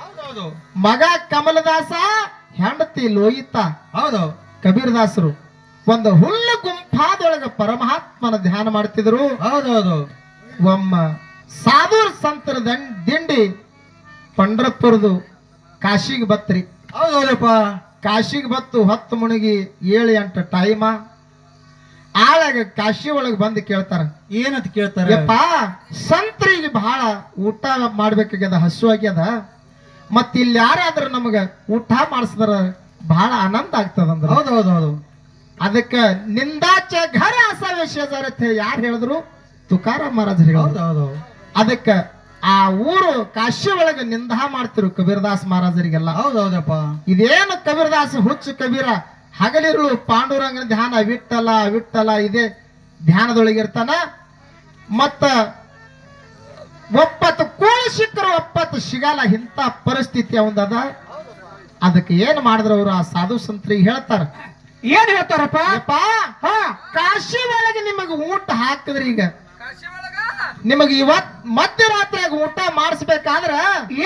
ಹೌದೌದು ಮಗ ಕಮಲದಾಸ ಹೆಂಡತಿ ಲೋಹಿತ ಹೌದು ಕಬೀರದಾಸರು ಒಂದು ಹುಲ್ಲು ಗುಂಪಾದೊಳಗ ಪರಮಾತ್ಮನ ಧ್ಯಾನ ಮಾಡ್ತಿದ್ರು ಹೌದೌದು ಒಮ್ಮ ಸಾಧುರ್ ಸಂತರ ದಿಂಡಿ ಪಂಡ್ರಪುರದು ಕಾಶಿಗೆ ಬತ್ರಿ ಹೌದೌದಪ್ಪ ಕಾಶಿಗೆ ಬತ್ತು 10 ಮುಳುಗಿ 7-8 ಟೈಮ ಆಳಾಗ ಕಾಶಿ ಒಳಗೆ ಬಂದು ಕೇಳ್ತಾರ ಏನಂತ ಕೇಳ್ತಾರೆ ಯಪ್ಪ ಸಂತ್ರಿಗೆ ಬಹಳ ಊಟ ಮಾಡ್ಬೇಕಾಗ್ಯದ ಹಸು ಆಗ್ಯದ ಮತ್ ಇಲ್ಲಿ ಯಾರಾದ್ರೂ ನಮಗ ಊಟ ಮಾಡಿಸಿದ್ರ ಬಹಳ ಆನಂದ ಆಗ್ತದಂದ್ರ ಹೌದೌದೌದು ಅದಕ್ಕ ನಿಂದಾಚ ಘರ ಅಸಾವೆ ಶೇಜಾರತ್ತೆ ಯಾರು ಹೇಳಿದ್ರು ತುಕಾರಾಮ್ ಮಹಾರಾಜ್ ಹೇಳಿದ್ರು ಹೌದೌದು ಅದಕ್ಕ ಆ ಊರು ಕಾಶಿ ಒಳಗ ನಿಂದ ಮಾಡ್ತಿರು ಕಬೀರದಾಸ್ ಮಹಾರಾಜರಿಗೆಲ್ಲ ಹೌದೌದಪ್ಪ ಇದೇನು ಕಬೀರದಾಸ್ ಹುಚ್ಚು ಕಬೀರ ಹಗಲಿರುಳು ಪಾಂಡುರಂಗನ ಧ್ಯಾನ ವಿಠಲ ವಿಠಲ ಇದೇ ಧ್ಯಾನದೊಳಗಿರ್ತಾನ ಮತ್ತ ಒಪ್ಪತ್ತು ಕೂಳು ಸಿಕ್ಕರು ಒಪ್ಪತ್ತು ಸಿಗಲ್ಲ ಇಂಥ ಪರಿಸ್ಥಿತಿ ಅವಂದದ ಅದಕ್ಕೆ ಏನ್ ಮಾಡಿದ್ರು ಅವರು ಆ ಸಾಧು ಸಂತ್ರಿಗೆ ಹೇಳ್ತಾರ ಏನ್ ಹೇಳ್ತಾರಪ್ಪ ಅಪ್ಪ ಕಾಶಿ ಒಳಗೆ ನಿಮಗೆ ಊಟ ಹಾಕಿದ್ರಿ ಈಗ ನಿಮಗೆ ಇವತ್ ಮಧ್ಯರಾತ್ರಿಯಾಗ ಊಟ ಮಾಡಿಸ್ಬೇಕಾದ್ರ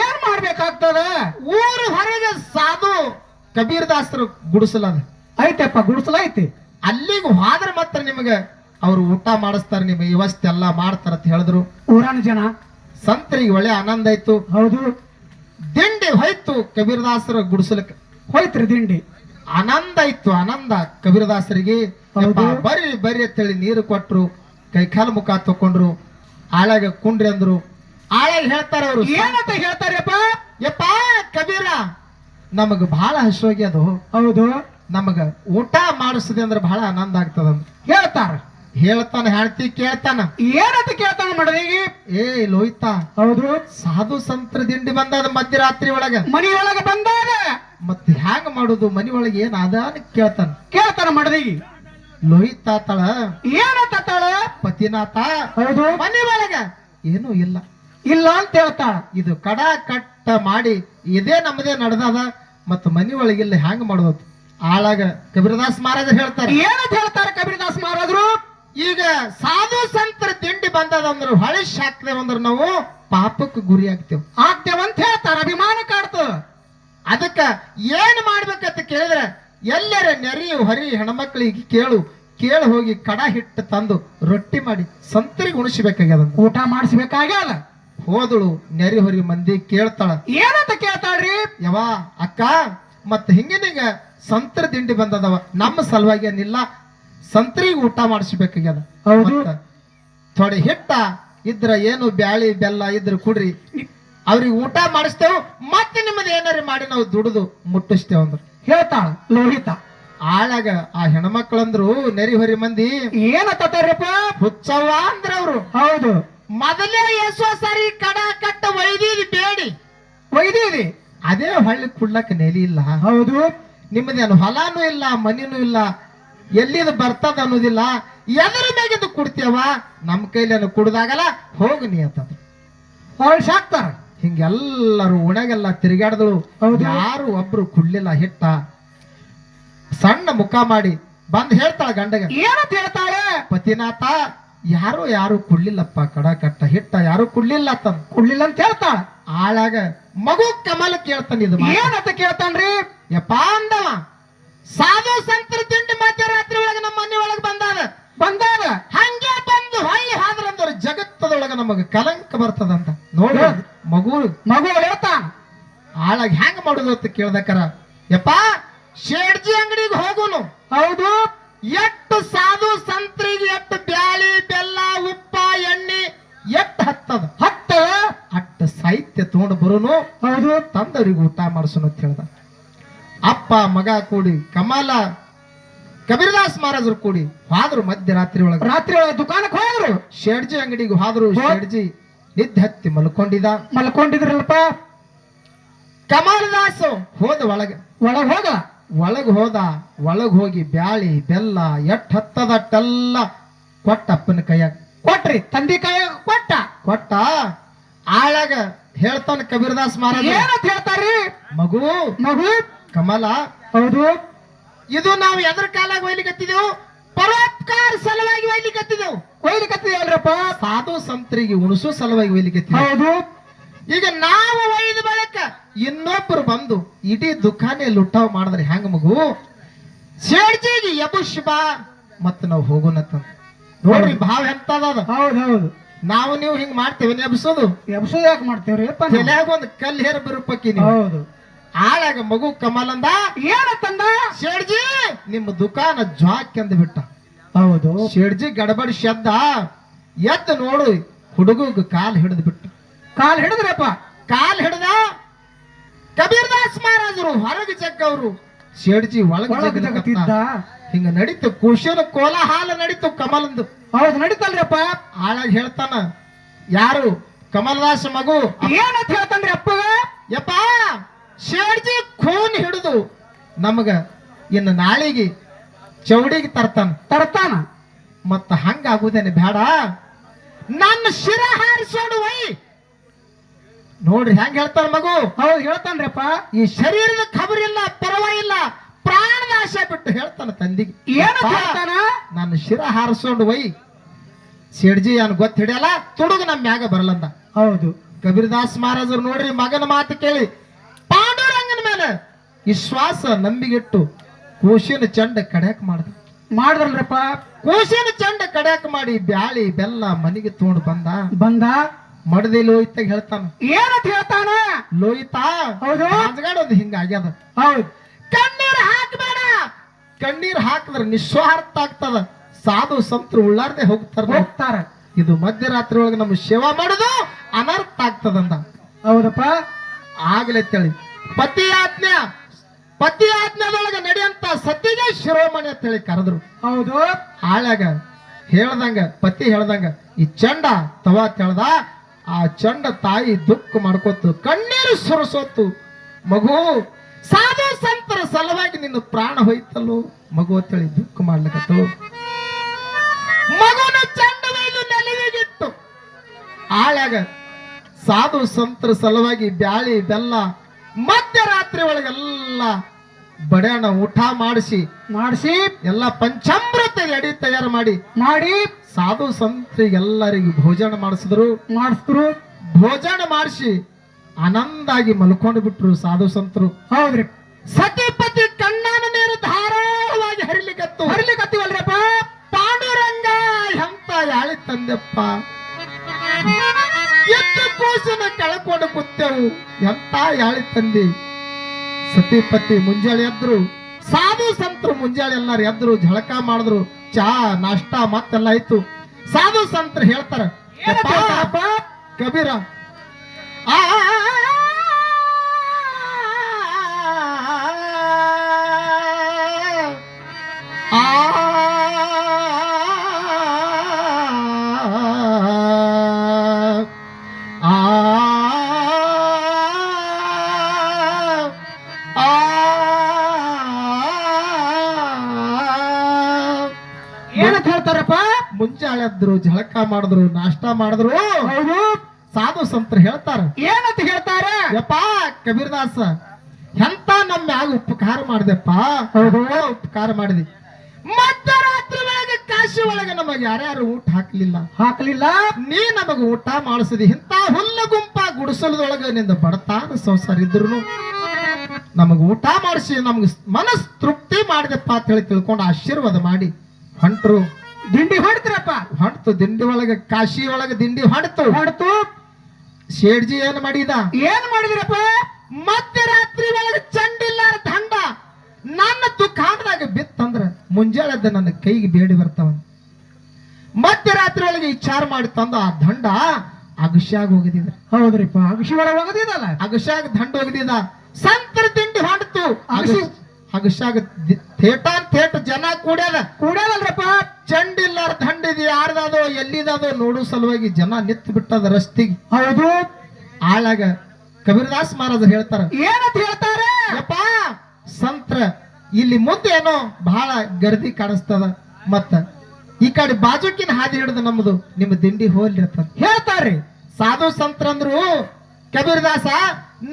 ಏನ್ ಮಾಡ್ಬೇಕಾಗ್ತದ ಊರು ಹೊರಗೆ ಸಾಧು ಕಬೀರದಾಸರು ಗುಡಿಸಲದ ಐತೆಪ್ಪ ಗುಡಿಸಲ ಐತಿ ಅಲ್ಲಿಗೆ ಹೋದ್ರ ಮಾತ್ರ ನಿಮಗೆ ಅವ್ರು ಊಟ ಮಾಡಿಸ್ತಾರ ನಿಮಗೆ ವ್ಯವಸ್ಥೆ ಎಲ್ಲಾ ಮಾಡ್ತಾರ ಅಂತ ಹೇಳಿದ್ರು ಊರಾನ ಜನ ಸಂತರಿಗೆ ಒಳ್ಳೆ ಆನಂದ ಆಯ್ತು ಹೌದು ದಿಂಡಿ ಹೋಯ್ತು ಕಬೀರದಾಸರ ಗುಡಿಸಲಕ್ಕೆ ಹೋಯ್ತ್ರಿ ದಿಂಡಿ ಆನಂದ ಇತ್ತು ಆನಂದ ಕಬೀರದಾಸರಿಗೆ ಹೌದು. ಯಪ್ಪ, ಬರ್ರಿ ಬರ್ರಿ ಅಂತೇಳಿ ನೀರು ಕೊಟ್ರು ಕೈ ಕಾಲು ಮುಖ ತಕೊಂಡ್ರು ಆಳಾಗ ಕುಂಡ್ರಿ ಅಂದ್ರು ಆಳಾಗ ಹೇಳ್ತಾರ ಅವ್ರು ಏನಂತ ಹೇಳ್ತಾರಪ್ಪ ಯಪ್ಪ ಕಬೀರ ನಮಗ ಬಹಳ ಹಸುವಾಗ್ಯದು ಹೌದು ನಮಗ ಊಟ ಮಾಡಿಸಿದೆ ಅಂದ್ರೆ ಬಹಳ ಆನಂದ ಆಗ್ತದಂತ ಹೇಳ್ತಾರ ಹೇಳ್ತಾನ ಹೇಳ್ತಿ ಕೇಳ್ತಾನ ಏನಂತ ಕೇಳ್ತಾನ ಮಾಡಿದೀಗ ಏ ಲೋಹಿತ ಹೌದು ಸಾಧು ಸಂತರ ದಿಂಡಿ ಬಂದದ ಮಧ್ಯರಾತ್ರಿ ಒಳಗ ಮನಿಯೊಳಗ ಬಂದಾಗ ಮತ್ ಹ್ಯಾಂಗ ಮಾಡುದು ಮನಿ ಒಳಗೆ ಏನ್ ಅದ ಅಂತ ಕೇಳ್ತಾನ ಕೇಳ್ತಾನ ಮಾಡಿದೀಗ ಲೋಹಿತ ತಳ ಏನಂತ ತಾಳ ಪತಿನಾಥ ಹೌದು ಮನಿ ಒಳಗ ಏನೂ ಇಲ್ಲ ಇಲ್ಲ ಅಂತ ಹೇಳ್ತಾಳ. ಇದು ಕಡ ಕಟ್ಟ ಮಾಡಿ ಇದೇ ನಮ್ಮದೇ ನಡೆದದ ಮತ್ತು ಮನಿ ಒಳಗಿಲ್ಲ ಹ್ಯಾಂಗ ಮಾಡೋದು. ಆಳಾಗ ಕಬೀರದಾಸ್ ಮಹಾರಾಜ ಹೇಳ್ತಾರೆ, ಏನಂತ ಹೇಳ್ತಾರೆ ಕಬೀರದಾಸ್ ಮಹಾರಾಜರು? ಈಗ ಸಾಧು ಸಂತರ ತಿಂಡಿ ಬಂದದ ಅಂದ್ರೆ ಹೊಳಿಶ್ ಹಾಕ್ತೇವಂದ್ರ ನಾವು ಪಾಪಕ್ಕೆ ಗುರಿ ಆಗ್ತೇವ್ ಆಗ್ತೇವಂತ ಹೇಳ್ತಾರ. ಅಭಿಮಾನ ಕಾಡ್ತದ. ಅದಕ್ಕ ಏನ್ ಮಾಡ್ಬೇಕಂತ ಕೇಳಿದ್ರೆ ಎಲ್ಲರ ನೆರಿ ಹರಿ ಹೆಣ್ಮಕ್ಳಿಗೆ ಕೇಳು ಹೋಗಿ ಕಡ ಹಿಟ್ಟು ತಂದು ರೊಟ್ಟಿ ಮಾಡಿ ಸಂತರಿಗೆ ಉಣಿಸ್ಬೇಕಾಗ್ಯದ. ಊಟ ಮಾಡಿಸ್ಬೇಕಾಗ್ಯದ. ಹೋದಳು ನೆರಿ ಹೊರಿ ಮಂದಿ ಕೇಳ್ತಾಳ, ಏನಂತ ಕೇಳ್ತಾಳ್ರಿ? ಯವಾ ಅಕ್ಕ ಮತ್ ಹಿಂಗಿನೀಗ ಸಂತರ ತಿಂಡಿ ಬಂದದವ, ನಮ್ಮ ಸಲುವಾಗಿ ಏನಿಲ್ಲ, ಸಂತರಿಗೆ ಊಟ ಮಾಡಿಸ್ಬೇಕಾಗ್ಯದ. ಹೌದು. ಥೋಡೆ ಹಿಟ್ಟ ಇದ್ರ ಏನು ಬ್ಯಾಳಿ ಬೆಲ್ಲ ಇದ್ರ ಕುಡ್ರಿ, ಅವ್ರಿಗೆ ಊಟ ಮಾಡಿಸ್ತೇವ್, ಮತ್ತೆ ನಿಮ್ಮದ್ ಏನಾರ ಮಾಡಿ ನಾವು ದುಡಿದು ಮುಟ್ಟಿಸ್ತೇವ್ ಅಂದ್ರು ಹೇಳ್ತಾಳ ಲೋಹಿತ. ಆಳಾಗ ಆ ಹೆಣ್ಮಕ್ಳಂದ್ರು ನೆರಿ ಹೊರಿ ಮಂದಿ ಏನತ್ತಪ್ಪ? ಹುಚ್ಚವ್ವ ಅಂದ್ರ ಅವ್ರು. ಹೌದು. ಮೊದಲೇ ಎಷ್ಟೋ ಸಾರಿ ಕಡ ಕಟ್ಟ ಒಯ್ದಿದ್ ಬೇಡಿ ಒಯ್ದೀರಿ, ಅದೇ ಹಳ್ಳಿ ಕುಡ್ಲಕ್ಕ ನೆಲಿ ಇಲ್ಲ. ಹೌದು. ನಿಮ್ಮದೇನು ಹೊಲಾನು ಇಲ್ಲ ಮನಿನೂ ಇಲ್ಲ, ಎಲ್ಲಿದು ಬರ್ತದ ಅನ್ನೋದಿಲ್ಲ, ಎದರ ಮ್ಯಾಗಿಂದು ಕುಡ್ತೇವ, ನಮ್ ಕೈಲೇನು ಕುಡ್ದಾಗಲ್ಲ ಹೋಗು ನೀ ಅಂತಂದ್ರು. ಹೊಳ್ಸಿ ಹಾಕ್ತಾರ. ಹಿಂಗೆಲ್ಲರೂ ಉಣಗೆಲ್ಲ ತಿರುಗಾಡಿದಳು. ಹೌದು. ಯಾರು ಒಬ್ರು ಕುಡ್ಲಿಲ್ಲ ಹಿಟ್ಟ. ಸಣ್ಣ ಮುಖ ಮಾಡಿ ಬಂದ್ ಹೇಳ್ತಾಳ ಗಂಡಗ, ಏನಂತ ಹೇಳ್ತಾಳೆ? ಪತಿನಾಥ ಯಾರು ಕುಡ್ಲಿಲ್ಲಪ್ಪ ಕಡ ಕಟ್ಟ ಹಿಟ್ಟ ಯಾರು ಕುಡ್ಲಿಲ್ಲ ತಂದ ಕುಡ್ಲಿಲ್ಲ ಅಂತ ಹೇಳ್ತಾಳ. ಆಳಾಗ ಮಗು ಕಮಲ ಕೇಳ್ತಾನ, ಇದು ಏನಂತ ಕೇಳ್ತಾನ್ರಿ? ಯಪ್ಪ ಅಂದವ, ಸಾಧು ಸಂತರ ತಿಂಡಿ ಮಧ್ಯರಾತ್ರಿ ಒಳಗ ನಮ್ಮ ಮನೆ ಒಳಗ ಬಂದಾಗ ಹಂಗೆ ಬಂದು ಹೊಳ್ಳಿ ಹಾದ್ರಂದ್ರ ಜಗತ್ತದೊಳಗ ನಮಗ ಕಲಂಕ ಬರ್ತದಂತ ನೋಡ. ಮಗು ಹೇಳ್ತಾನ. ಆಳಾಗ ಹೆಂಗ ಮಾಡುದು ಅಂತ ಕೇಳ್ದಕ್ಕರ, ಯಪ್ಪ ಶೇಡ್ಜಿ ಅಂಗಡಿಗೆ ಹೋಗುನು. ಹೌದು. ಎಷ್ಟು ಸಾಧು ಸಂತರಿಗೆ ಎಷ್ಟು ಬ್ಯಾಳಿ ಬೆಲ್ಲ ಉಪ್ಪ ಎಣ್ಣೆ ಎಷ್ಟು ಹತ್ತ ಅಟ್ಟ ಸಾಹಿತ್ಯ ತಗೊಂಡು ಬರುನು. ಹೌದು. ತಂದವ್ರಿಗೆ ಊಟ ಮಾಡಿಸೋನು ಅಂತ ಹೇಳ್ದ. ಅಪ್ಪ ಮಗ ಕೂಡಿ ಕಮಲ ಕಬೀರದಾಸ್ ಮಹಾರಾಜರು ಕೂಡಿ ಹೋದ್ರು ಮಧ್ಯರಾತ್ರಿ ರಾತ್ರಿ ದುಕಾನಕ್ಕೆ ಹೋದ್ರು. ಶೇಡ್ಜಿ ಅಂಗಡಿಗೆ ಹೋದ್ರು. ಶೇಡ್ಜಿ ನಿದ್ದೆ ಹತ್ತಿ ಮಲ್ಕೊಂಡಿದ್ರಲ್ಪ. ಕಮಲದಾಸ್ ಹೋದ ಒಳಗ್ ಹೋಗಿ ಬ್ಯಾಳಿ ಬೆಲ್ಲ ಎಟ್ ಹತ್ತದಟ್ಟೆಲ್ಲ ಕೊಟ್ಟ ಅಪ್ಪನ ಕೈಯಾಗ ಕೊಟ್ರಿ. ತಂದಿ ಕೈಯಾಗ ಕೊಟ್ಟ. ಆಳಾಗ ಹೇಳ್ತಾನ ಕಬೀರದಾಸ್ ಮಹಾರಾಜ, ಏನಂತ ಹೇಳ್ತಾರ್ರಿ? ಮಗು ಕಮಲ, ಹೌದು, ಇದು ನಾವು ಎದ್ರ ಕಾಲಾಗ ಒಯ್ಲಿಕತ್ತಿದೆವು, ಪರೋಪಕಾರ ಸಲುವಾಗಿ ಒಯ್ಲಿಕತ್ತಿದೇವಲ್ರಪ್ಪ. ಸಾಧು ಸಂತರಿಗೆ ಉಣಿಸೋ ಸಲುವಾಗಿ ಒಯ್ಲಿಕತ್ತಿದೆ. ಹೌದು. ಈಗ ನಾವು ಒಯ್ದ ಬಳಕ ಇನ್ನೊಬ್ಬರು ಬಂದು ಇಡೀ ದುಕಾನೆ ಲುಟ್ಟಾವ್ ಮಾಡಿದ್ರೆ ಹೆಂಗ ಮಗು? ಶೇಡ್ಜಿಗೆ ಎಬುಷ್ ಬಾ ಮತ್ತ ನಾವು ಹೋಗೋಣತ್ತ. ನೋಡ್ರಿ ಭಾವ ಎಂತದ. ಹೌದು. ನಾವು ನೀವು ಹಿಂಗ್ ಮಾಡ್ತೇವೆ ಎಬ್ಸೋದು ಯಾಕೆ ಮಾಡ್ತೇವ್ರಿ? ತಲೆಯಾಗ ಒಂದು ಕಲ್ಲು ಹೇರ್ ಬರುಪಕ್ಕಿ. ಹೌದು. ಆಳಾಗ ಮಗು ಕಮಲಂದ, ಏನಂತಂದ? ಶೇಡ್ಜಿ ನಿಮ್ಮ ದುಕಾನ ಜಾಕ್ ಅಂದ್ ಬಿಟ್ಟ. ಹೌದು. ಶೇಡ್ಜಿ ಗಡಬಡಿ ಶಬ್ದ ಎದ್ದು ನೋಡು, ಹುಡುಗ ಕಾಲ್ ಹಿಡಿದು ಬಿಟ್ಟು. ಕಾಲ್ ಹಿಡಿದ್ರಪ್ಪ. ಕಾಲ್ ಹಿಡ್ದ. ಕಬೀರದಾಸ್ ಮಹಾರಾಜರು ಹೊರಗೆ ಜಗ್ಗವ್ರು, ಶೇಡ್ಜಿ ಒಳಗೆ ಜಗತ್ತಿದ್ದ. ಹಿಂಗ ನಡೀತು ಕುಶನ ಕೋಲಾಹಲ ನಡೀತು ಕಮಲಂದು. ಹೌದು, ನಡೀತಲ್ರಪ್ಪ. ಆಳಾಗ ಹೇಳ್ತಾನ, ಯಾರು ಕಮಲದಾಸ್ ಮಗು ಏನಂತ ಹೇಳ್ತಾನ್ರಿ ಅಪ್ಪಗ? ಯಪ್ಪ ಶೇಡ್ಜಿ ಖೂನ್ ಹಿಡಿದು ನಮಗ ಇನ್ನು ನಾಳಿಗೆ ಚೌಡಿಗೆ ತರ್ತಾನ. ಮತ್ತ ಹಂಗ ಆಗುದೇನೆ ಬೇಡ, ನನ್ನ ಶಿರ ಹಾರಿಸೋಡು ವೈ. ನೋಡ್ರಿ ಹೆಂಗ ಹೇಳ್ತಾನ ಮಗು. ಹೌದು, ಹೇಳ್ತಾನ್ರಪ್ಪ. ಈ ಶರೀರದ ಖಬರ್ ಇಲ್ಲ, ಪರವಾಗಿಲ್ಲ, ಪ್ರಾಣದ ಆಶೆ ಬಿಟ್ಟು ಹೇಳ್ತಾನ ತಂದಿಗೆ. ಏನಂತ ಹೇಳ್ತಾನ? ನನ್ನ ಶಿರ ಹಾರಿಸೋಡು ವೈ. ಶೇಡ್ಜಿ ಅನ್ ಗೊತ್ತ ಹಿಡಿಯಲ್ಲ, ತುಡುಗ ನಮ್ಮ ಮ್ಯಾಗ ಬರಲಂದ. ಹೌದು. ಕಬೀರದಾಸ್ ಮಹಾರಾಜರು ನೋಡ್ರಿ ಮಗನ ಮಾತು ಕೇಳಿ ಪಾಂಡುರಂಗನ ಮೇಲೆ ವಿಶ್ವಾಸ ನಂಬಿಗೆಟ್ಟು ಕೂಸಿನ ಚಂಡ ಕಡ್ಯಾಕ್ ಮಾಡಿದ್ರಲ್ರಪ್ಪ. ಕೂಸಿನ ಚಂಡ ಕಡ್ಯಾಕ್ ಮಾಡಿ ಬ್ಯಾಳಿ ಬೆಲ್ಲ ಮನೆಗೆ ತಗೊಂಡು ಬಂದ ಮಡದಿ ಲೋಹಿತಾಗ ಹೇಳ್ತಾನ. ಏನಂತ ಹೇಳ್ತಾನ? ಲೋಹಿತ, ಹೌದು, ಒಂದು ಹಿಂಗ ಆಗ್ಯದ. ಹೌದು, ಕಣ್ಣೀರ್ ಹಾಕಬೇಡ, ಕಣ್ಣೀರ್ ಹಾಕಿದ್ರೆ ನಿಸ್ವಾರ್ಥ ಆಗ್ತದ, ಸಾಧು ಸಂತರು ಉಳ್ಳಾರ್ದೆ ಹೋಗ್ತಾರ. ಇದು ಮಧ್ಯರಾತ್ರಿ ಒಳಗೆ ನಮ್ಮ ಸೇವಾ ಮಾಡುದು ಅನರ್ಥ ಆಗ್ತದಂದ. ಹೌದಪ್ಪ. ಆಗ್ಲೇ ತಿಳಿ ಪತಿ ಆಜ್ಞಾದೊಳಗೆ ನಡೆಯಂತ ಸತಿಗೆ ಶಿರೋಮಣಿ ಅಂತ ಹೇಳಿ ಕರೆದ್ರು. ಹೌದು. ಆಳಾಗ ಪತಿ ಹೇಳ್ದಂಗ ಈ ಚಂಡ ತವಾ ತೆಳ್ದ. ಆ ಚಂಡ ತಾಯಿ ದುಃಖ ಮಾಡ್ಕೋತು, ಕಣ್ಣೀರು ಸುರಿಸೋತು. ಮಗು ಸಾಧು ಸಂತರ ಸಲುವಾಗಿ ನಿನ್ನ ಪ್ರಾಣ ಹೋಯ್ತಲ್ಲೋ ಮಗು ಅಂತೇಳಿ ದುಃಖ ಮಾಡ್ಲಿಕ್ಕತ್ತಳು. ಮಗುನ ಚಂಡ ಒಯ್ದು ನೆಲವಿಗಿಟ್ಟು ಆಳಾಗ ಸಾಧು ಸಂತರ ಸಲುವಾಗಿ ಬ್ಯಾಳಿ ಬೆಲ್ಲ ಮಧ್ಯರಾತ್ರಿ ಒಳಗೆಲ್ಲ ಬಡ್ಯಾಣ ಊಟ ಮಾಡಿಸಿ ಎಲ್ಲ ಪಂಚಾಮೃತ ಎಡಿ ತಯಾರು ಮಾಡಿ ಸಾಧು ಸಂತರಿಗೆಲ್ಲರಿಗೂ ಭೋಜನ ಮಾಡಿಸಿದ್ರು ಭೋಜನ ಮಾಡಿಸಿ ಆನಂದಾಗಿ ಮಲ್ಕೊಂಡು ಬಿಟ್ರು ಸಾಧು ಸಂತರು. ಹೌದ್ರಿ. ಸತಿಪತಿ ಕಣ್ಣಾನ ನೀರು ಧಾರಾಳವಾಗಿ ಹರಿಲಿಕತ್ತಿವಲ್ರಪ್ಪ. ಪಾಂಡುರಂಗ ಎಂತ ಯಾಳಿ ತಂದೆಪ್ಪ, ಎಷ್ಟು ಕೂಸನ ಕಳ್ಕೊಂಡು ಕೂತೆವು, ಎಂತ ಯಾಳಿ ತಂದಿ. ಸತಿಪತಿ ಮುಂಜಾಳೆ ಎದ್ರು, ಸಾಧು ಸಂತರು ಮುಂಜಾಳೆ ಎಲ್ಲಾರು ಎದ್ರು, ಜಳಕ ಮಾಡಿದ್ರು, ಚಾ ನಾಷ್ಟ ಮತ್ತೆಲ್ಲ ಆಯ್ತು. ಸಾಧು ಸಂತರು ಹೇಳ್ತಾರ, ಕಬೀರ ಆ ಏನಂತ ಹೇಳ್ತಾರಪ್ಪ? ಮುಂಚಾಳೆದ್ರು, ಜಳಕ ಮಾಡಿದ್ರು, ನಾಷ್ಟ ಮಾಡಿದ್ರು. ಹೌದು. ಸಾಧು ಸಂತರು ಹೇಳ್ತಾರ, ಏನಂತ ಹೇಳ್ತಾರ? ಯಪ್ಪ ಕಬೀರದಾಸ, ಎಂತ ನಮ್ಮ ಮ್ಯಾಗ ಉಪಕಾರ ಮಾಡಿದೆಪ್ಪ. ಹೌದು, ಉಪಕಾರ ಮಾಡಿದಿ. ಮಧ್ಯರಾತ್ರಿ ಒಳಗೆ ಕಾಶಿ ಒಳಗೆ ನಮಗ ಯಾರ್ಯಾರು ಊಟ ಹಾಕಲಿಲ್ಲ, ನೀ ನಮಗ ಊಟ ಮಾಡಿಸಿದಿ. ಇಂತ ಹುಲ್ಲ ಗುಂಪ ಗುಡಿಸಲದೊಳಗ ನಿಂದ ಬಡತಾನ ಸಂಸಾರ ಇದ್ರು ನಮಗ ಊಟ ಮಾಡಿಸಿ ನಮ್ಗ ಮನಸ್ ತೃಪ್ತಿ ಮಾಡಿದೆಪ್ಪ ಅಂತ ಹೇಳಿ ತಿಳ್ಕೊಂಡು ಆಶೀರ್ವಾದ ಮಾಡಿ ಹೊಂಟ್ರು. ದಿಂಡಿ ಹೊಡ್ತಿರಪ್ಪ? ಹೊಂಟು. ದಿಂಡಿ ಒಳಗ ಕಾಶಿ ಒಳಗ ದಿಂಡಿ ಹೊಂಟು. ಶೇಡ್ಜಿ ಏನ್ ಮಾಡಿದ್ರಪ್ಪ? ಮಧ್ಯರಾತ್ರಿ ಒಳಗೆ ಚಂಡಿಲ್ಲಾರ ದಂಡ ನನ್ನ ದುಃಖಾನದಾಗ ಬಿತ್ತಂದ್ರ ಮುಂಜಾಳೆದ್ದ ನನ್ನ ಕೈಗೆ ಬೇಡಿ ಬರ್ತಾವ. ಮಧ್ಯರಾತ್ರಿ ಒಳಗೆ ವಿಚಾರ ಮಾಡಿ ತಂದ ಆ ದಂಡ ಅಗಶ್ಯಾಗ ಹೋಗಿದ. ಹೌದ್ರಿಪ್ಪ, ಅಗಶಿ ಒಳಗೆ ಹೋಗದಿದಲ್ಲ, ಅಗಶ್ಯಾಗ ದಂಡ ಹೋಗಿದ. ಸಂತರ ದಿಂಡಿ ಹೊಂಟು. ಅಗಶ್ಯಾಗ ಥೇಟ ಜನ ಕೂಡ್ಯಾದಲ್ರಪ್ಪ. ಚಂಡಿಲ್ಲಾರ ದಂಡಿದ್ ಯಾರ್ದಾದೋ ಎಲ್ಲಿದಾದೋ ನೋಡು ಸಲುವಾಗಿ ಜನ ನಿಂತು ಬಿಟ್ಟದ ರಸ್ತಿಗೆ. ಹೌದು. ಆಳಾಗ ಕಬೀರದಾಸ್ ಮಹಾರಾಜ ಹೇಳ್ತಾರ, ಏನಂತ ಹೇಳ್ತಾರೆ? ಯಪ್ಪ ಸಂತ್ರ ಇಲ್ಲಿ ಮುಂದೆ ಏನೋ ಬಹಳ ಗರ್ದಿ ಕಾಣಿಸ್ತದ, ಮತ್ತ ಈ ಕಡೆ ಬಾಜುಕಿನ ಹಾದಿ ಹಿಡಿದು ನಮ್ದು ನಿಮ್ಮ ದಿಂಡಿ ಹೋಲ್ರಿ ಅಂತ ಹೇಳ್ತಾರ್ರಿ. ಸಾಧು ಸಂತ್ರ ಅಂದ್ರು, ಕಬೀರದಾಸ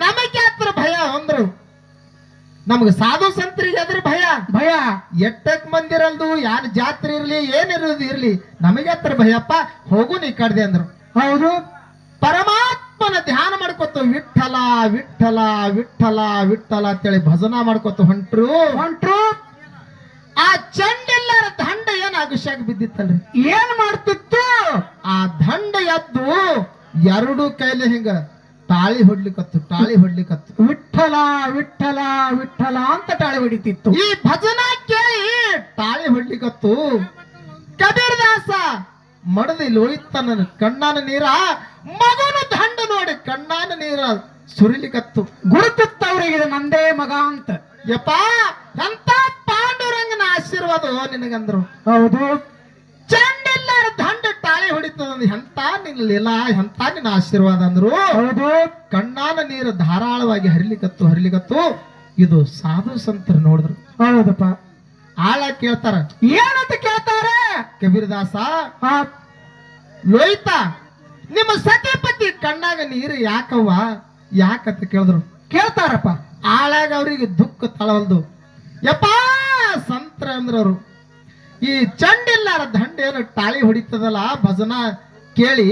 ನಮಗೆ ಹತ್ರ ಭಯ ಅಂದ್ರು. ನಮ್ಗ ಸಾಧು ಸಂತರಿಗೆ ಅದ್ರ ಭಯ ಎಟ್ಟಕ್ ಮಂದಿರಲ್ದು, ಯಾರ ಜಾತ್ರೆ ಇರ್ಲಿ ಏನಿರೋದು ಇರ್ಲಿ, ನಮಗೆ ಹತ್ರ ಭಯಪ್ಪ, ಹೋಗು ನೀ ಕಡ್ದೆ ಅಂದ್ರು. ಹೌದು. ಪರಮಾತ್ಮನ ಧ್ಯಾನ ಮಾಡ್ಕೊತ ವಿಠಲ ವಿಠಲ ವಿಠಲ ವಿಠಲ ಅಂತೇಳಿ ಭಜನಾ ಮಾಡ್ಕೊತ ಹೊಂಟ್ರು. ಆ ಚಂಡಿಲ್ಲರ ದಂಡ ಏನ್ ಅಗಶ್ಯಾಗ ಬಿದ್ದಿತ್ತಲ್ರಿ, ಏನ್ ಮಾಡ್ತಿತ್ತು? ಆ ದಂಡ ಎದ್ದು ಎರಡು ಕೈಲಿ ಹಿಂಗ ತಾಳಿ ಹೊಡ್ಲಿಕತ್ತು. ವಿಠಲ ವಿಠಲ ವಿಠಲ ಅಂತ ತಾಳಿ ಹೊಡಿತಿತ್ತು. ಈ ಭಜನಾ ಕೇಳಿ ತಾಳಿ ಹೊಡ್ಲಿಕತ್ತು. ಕಬೀರದಾಸ ಮಡದಿ ಲೋಯ್ತ ನನ್ನ ಕಣ್ಣಾನ ನೀರ, ಮಗನ ದಂಡ ನೋಡಿ ಕಣ್ಣಾನ ನೀರ ಸುರಿಲಿಕತ್ತು. ಗುರುತಿತ್ತು ಅವ್ರಿಗೆ, ಇದು ನಂದೇ ಮಗ ಅಂತ. ಯಪ್ಪ ಎಂತ ಪಾಂಡುರಂಗನ ಆಶೀರ್ವಾದ ನಿನಗಂದ್ರು. ಹೌದು. ಚಂಡಿಲ್ಲಾರ ದಂಡ ತಾಳಿ ಹೊಡಿತದ, ಎಂತ ನಿನ್ ಲೀಲಾ, ಎಂತ ನಿನ್ನ ಆಶೀರ್ವಾದ ಅಂದ್ರು. ಹೌದು. ಕಣ್ಣಾನ ನೀರು ಧಾರಾಳವಾಗಿ ಹರಿಲಿಕತ್ತು. ಇದು ಸಾಧು ಸಂತರು ನೋಡಿದ್ರು. ಹೌದಪ್ಪ. ಆಳ ಕೇಳ್ತಾರ, ಏನಂತ ಕೇಳ್ತಾರ? ಕಬೀರದಾಸ, ಲೋಯ್ತ ನಿಮ್ಮ ಸತಿಪತಿ ಕಣ್ಣಾಗ ನೀರು ಯಾಕಂತ ಕೇಳ್ತಾರಪ್ಪ. ಆಳಾಗ ಅವ್ರಿಗೆ ದುಃಖ ತಳವಲ್ದು. ಯಪ್ಪ ಸಂತ್ರ ಅಂದ್ರವ್ರು, ಈ ಚಂಡಿಲ್ಲಾರ ದಂಡ ಏನು ತಾಳಿ ಹೊಡಿತದಲ್ಲ ಭಜನಾ ಕೇಳಿ,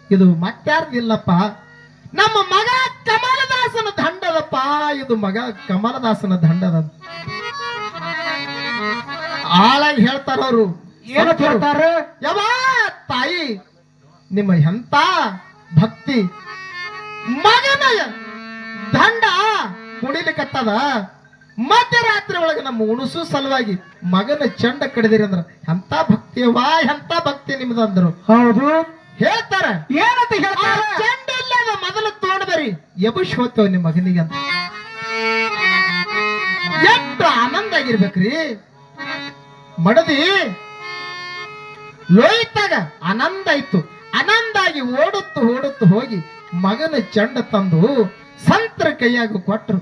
ಇದು ಮತ್ಯಾರ್ದಿಲ್ಲಪ್ಪ, ನಮ್ಮ ಮಗ ಕಮಲದಾಸನ ದಂಡದಪ್ಪ, ಇದು ಮಗ ಕಮಲದಾಸನ ದಂಡದ. ಆಳಾಗಿ ಹೇಳ್ತಾರ ಅವರು. ಏನಂತ ಹೇಳ್ತಾರ? ಯಾವ ತಾಯಿ ನಿಮ್ಮ ಎಂತ ಭಕ್ತಿ, ಮಗನ ದಂಡ ಕುಡಿಲಿಕತ್ತದ, ಮಧ್ಯರಾತ್ರಿ ಒಳಗೆ ನಮ್ಮ ಉಣಸು ಸಲುವಾಗಿ ಮಗನ ಚಂಡ ಕಡಿದಿರಿ ಅಂದ್ರ ಎಂತ ಭಕ್ತಿಯವಾ, ಎಂತ ಭಕ್ತಿ ನಿಮ್ದಂದ್ರು. ಹೌದು. ಹೇಳ್ತಾರ, ಏನಂತ ಹೇಳ್ತಾರ? ಚಂಡ ಇಲ್ಲದ ಮೊದಲು ತೋಡ್ಬರಿ ಎಬುಶ್ ಹೋಗ್ತೇವ ನಿಮ್ ಮಗನಿಗೆ ಅಂತ. ಎಷ್ಟು ಆನಂದ ಆಗಿರ್ಬೇಕ್ರಿ. ಮಡದಿ ಲೋಯ್ತಾಗ ಆನಂದ ಇತ್ತು. ಆನಂದಾಗಿ ಓಡುತ್ತು ಹೋಗಿ ಮಗನ ಚಂಡ ತಂದು ಸಂತರ ಕೈಯಾಗ ಕೊಟ್ಟರು.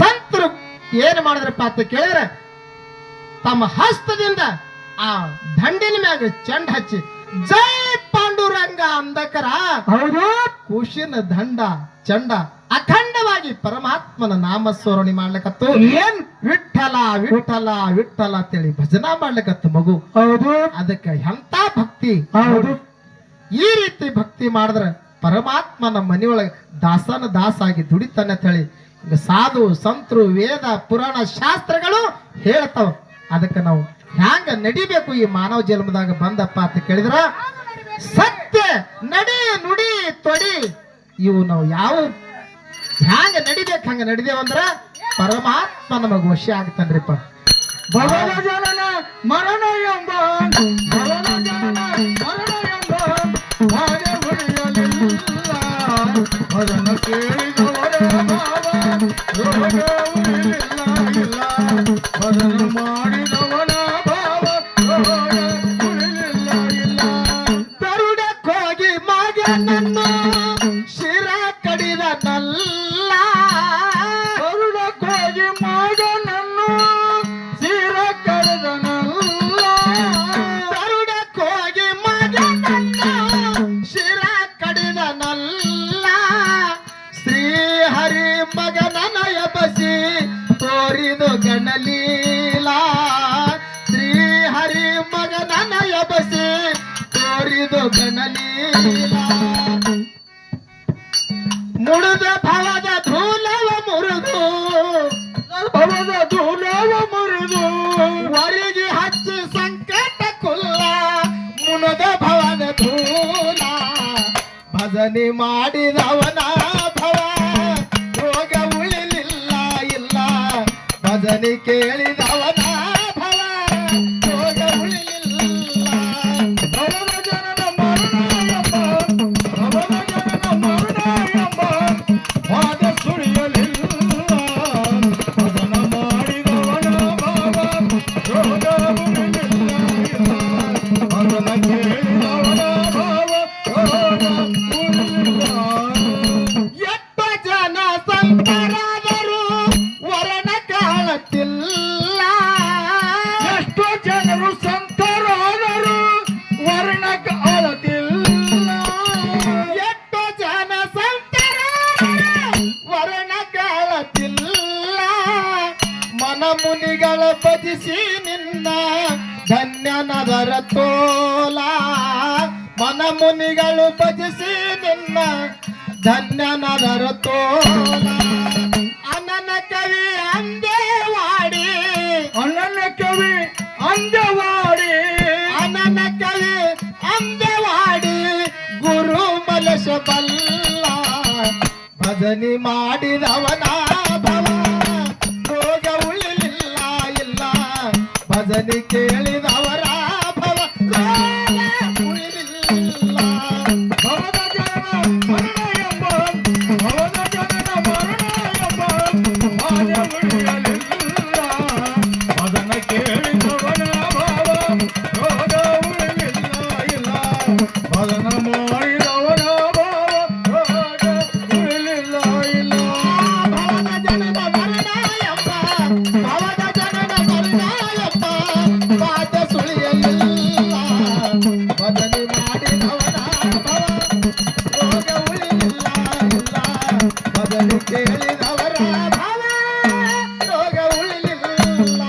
ಸಂತರು ಏನ್ ಮಾಡಿದ್ರಪ್ಪ ಅಂತ ಕೇಳಿದ್ರೆ, ತಮ್ಮ ಹಸ್ತದಿಂದ ಆ ದಂಡಿನ ಮ್ಯಾಗ ಚಂಡ ಹಚ್ಚಿ ಜೈ ಪಾಂಡುರಂಗ ಅಂದಕರ. ಹೌದು. ಕೂಶಿನ ದಂಡ ಚಂಡ ಅಖಂಡವಾಗಿ ಪರಮಾತ್ಮನ ನಾಮಸ್ಮರಣೆ ಮಾಡ್ಲಿಕತ್ತು. ಏನ್ ವಿಠಲ ವಿಠಲ ವಿಠಲ ಅಂತೇಳಿ ಭಜನಾ ಮಾಡ್ಲಿಕತ್ತು ಮಗು. ಹೌದು ಅದಕ್ಕೆ ಎಂತ ಭಕ್ತಿ. ಹೌದು ಈ ರೀತಿ ಭಕ್ತಿ ಮಾಡಿದ್ರೆ ಪರಮಾತ್ಮನ ಮನೆಯೊಳಗೆ ದಾಸನ ದಾಸಾಗಿ ದುಡಿತಾನೆ ಅಂತ ಹೇಳಿ ಈಗ ಸಾಧು ಸಂತರು ವೇದ ಪುರಾಣ ಶಾಸ್ತ್ರಗಳು ಹೇಳ್ತಾವ. ಅದಕ್ಕೆ ನಾವು ಹ್ಯಾಂಗ ನಡಿಬೇಕು ಈ ಮಾನವ ಜನ್ಮದಾಗ ಬಂದಪ್ಪ ಅಂತ ಕೇಳಿದ್ರ ಸತ್ಯ ನಡಿ ನುಡಿ ತೊಡಿ ಇವು ನಾವು ಯಾವ ಹ್ಯಾಂಗ ನಡಿಬೇಕು ಹಂಗ ನಡಿದೇವಂದ್ರ ಪರಮಾತ್ಮ ನಮಗ ವಶ ಆಗ್ತಾನ್ರಿಪ್ಪ. ಭವನ ಜನನ ಮರಣ ಎಂಬ ಭವನ ಜನನ ಮರಣ ಎಂಬ ಹಾಗೆ ಉಳಿಯಲಿಲ್ಲ ಅದನ್ನು ಕೇಳಿದವರ ಭಾವ ರೋಗ ಉಳಿಲಿಲ್ಲ ಇಲ್ಲ ಅದನ್ನು ಮಾಡಿದವನ ಭಾವ ರೋಗ ಉಳಿಲಿಲ್ಲ ಇಲ್ಲ. ತರುಡಕ್ಕೋಗಿ ಮಗನನ್ನು ಶಿರ ಕಡಿದನಲ್ಲ ಕರುಡಕ್ಕೋಗಿ ಮಗನನ್ನು ಸಿರ ಕರೆದನಲ್ಲ ತರುಡಕ್ಕೋಗಿ ಮಗನನ್ನು ಶಿರ ಕಡಿದನಲ್ಲ ಶ್ರೀಹರಿ ಮಗನನ ಎಬಸಿ ತೋರಿದು ಗಣಲೀಲ ಶ್ರೀಹರಿ ಮಗನನ ಎಬಸಿ ತೋರಿದು ಗಣಲೀಲ ಮುಡಿದ ಭವದ ಧೂಲವ ಮುರಿದು ಭವದ ಧೂಲವ ಮುರಿದು ವರಿಗೆ ಹಚ್ಚಿ ಸಂಕಟ ಕುಲ್ಲ ಮುಣದ ಭವದ ಧೂಲ ಭಜನೆ ಮಾಡಿದವನ ಭವ ರೋಗ ಉಳಿಲಿಲ್ಲ ಇಲ್ಲ ಭಜನೆ ಕೇಳಿದವನ ಭವ ರೋಗ ಉಳಿಲಿಲ್ಲ. ಭವನ ಜನನ ಮರಣ ಎಂಬ ಭವನ ಜನನ ಮರಣ ಎಂಬ ವಾದ ಸುಳಿಯಲಿಲ್ಲ ಅದನ್ನು ಮಾಡಿದವನ ಭಾವ ರೋಗ ಉಳಿಲಿಲ್ಲ ಇಲ್ಲ ಅದನ್ನು ಕೇಳಿದವನ ಭಾವ ರೋಗ ಉಳಿಲಿಲ್ಲ. ಎಟ್ಟ ಜನ ಸಂತರಾದರು ವರಣ ಕಾಣತಿಲ್ಲ ಎಷ್ಟೋ ಜನರು ಸಂತರಾದರು ವರ್ಣ ಕಾಲತಿಲ್ಲ ಎಟ್ಟು ಜನ ಸಂತರಾದರು ವರಣ ಕಾಣತಿಲ್ಲ ಮನ ಮುನಿಗಳ ಭಜಿಸಿ ನಿನ್ನ ಧನ್ಯನದರ ತೋಲ ಮನ ಮುನಿಗಳು ಭಜಿಸಿ ನಿನ್ನ ಧನ್ಯನದರ ತೋಲ ಅನನ ಕವಿ ಅಂದೇವಾಡಿ ಅನನ್ಯ ಕವಿ ಅಂಜವಾಡಿ ಅನನ ಕವಿ ಅಂದೇವಾಡಿ ಗುರು ಮಲಶ ಬಲ್ಲ ಭಜನೆ ಮಾಡಿದವನ ಭವ ರೋಗ ಉಳಿಲಿಲ್ಲ ಇಲ್ಲ ಭಜನೆ ಕೇಳಿದವರ ಭವ ರೋಗ ಉಳಿಲಿಲ್ಲ. ಭವದ ಜನನ ಮರಣ ಎಂಬ ಭವದ ಜನನ ಮರಣ ಎಂಬ ಮಾಯ ಉಳಿಯಲಿಲ್ಲ ಅದನ್ನು ಕೇಳಿದವನ ಭಾವ ರೋಗ ಉಳಿಲಿಲ್ಲ ಇಲ್ಲ ಅದನ್ನು ಮಾಡಿದವನ ಭಾವ ರೋಗ ಉಳಿಲಿಲ್ಲ ಇಲ್ಲ. ಭವದ ಜನನ ಮರಣ ಎಂಬ ಭವದ ಜನನ ಮರಣ ಎಂಬ ಪಾದ ಸುಳಿಯಲಿಲ್ಲ ಭಜನೆ ಮಾಡಿದವನ ಭವ ರೋಗ ಉಳಿಲಿಲ್ಲ ಇಲ್ಲ ಭಜನೆ ಕೇಳಿದವರ ಭವ ರೋಗ ಉಳಿಲಿಲ್ಲ.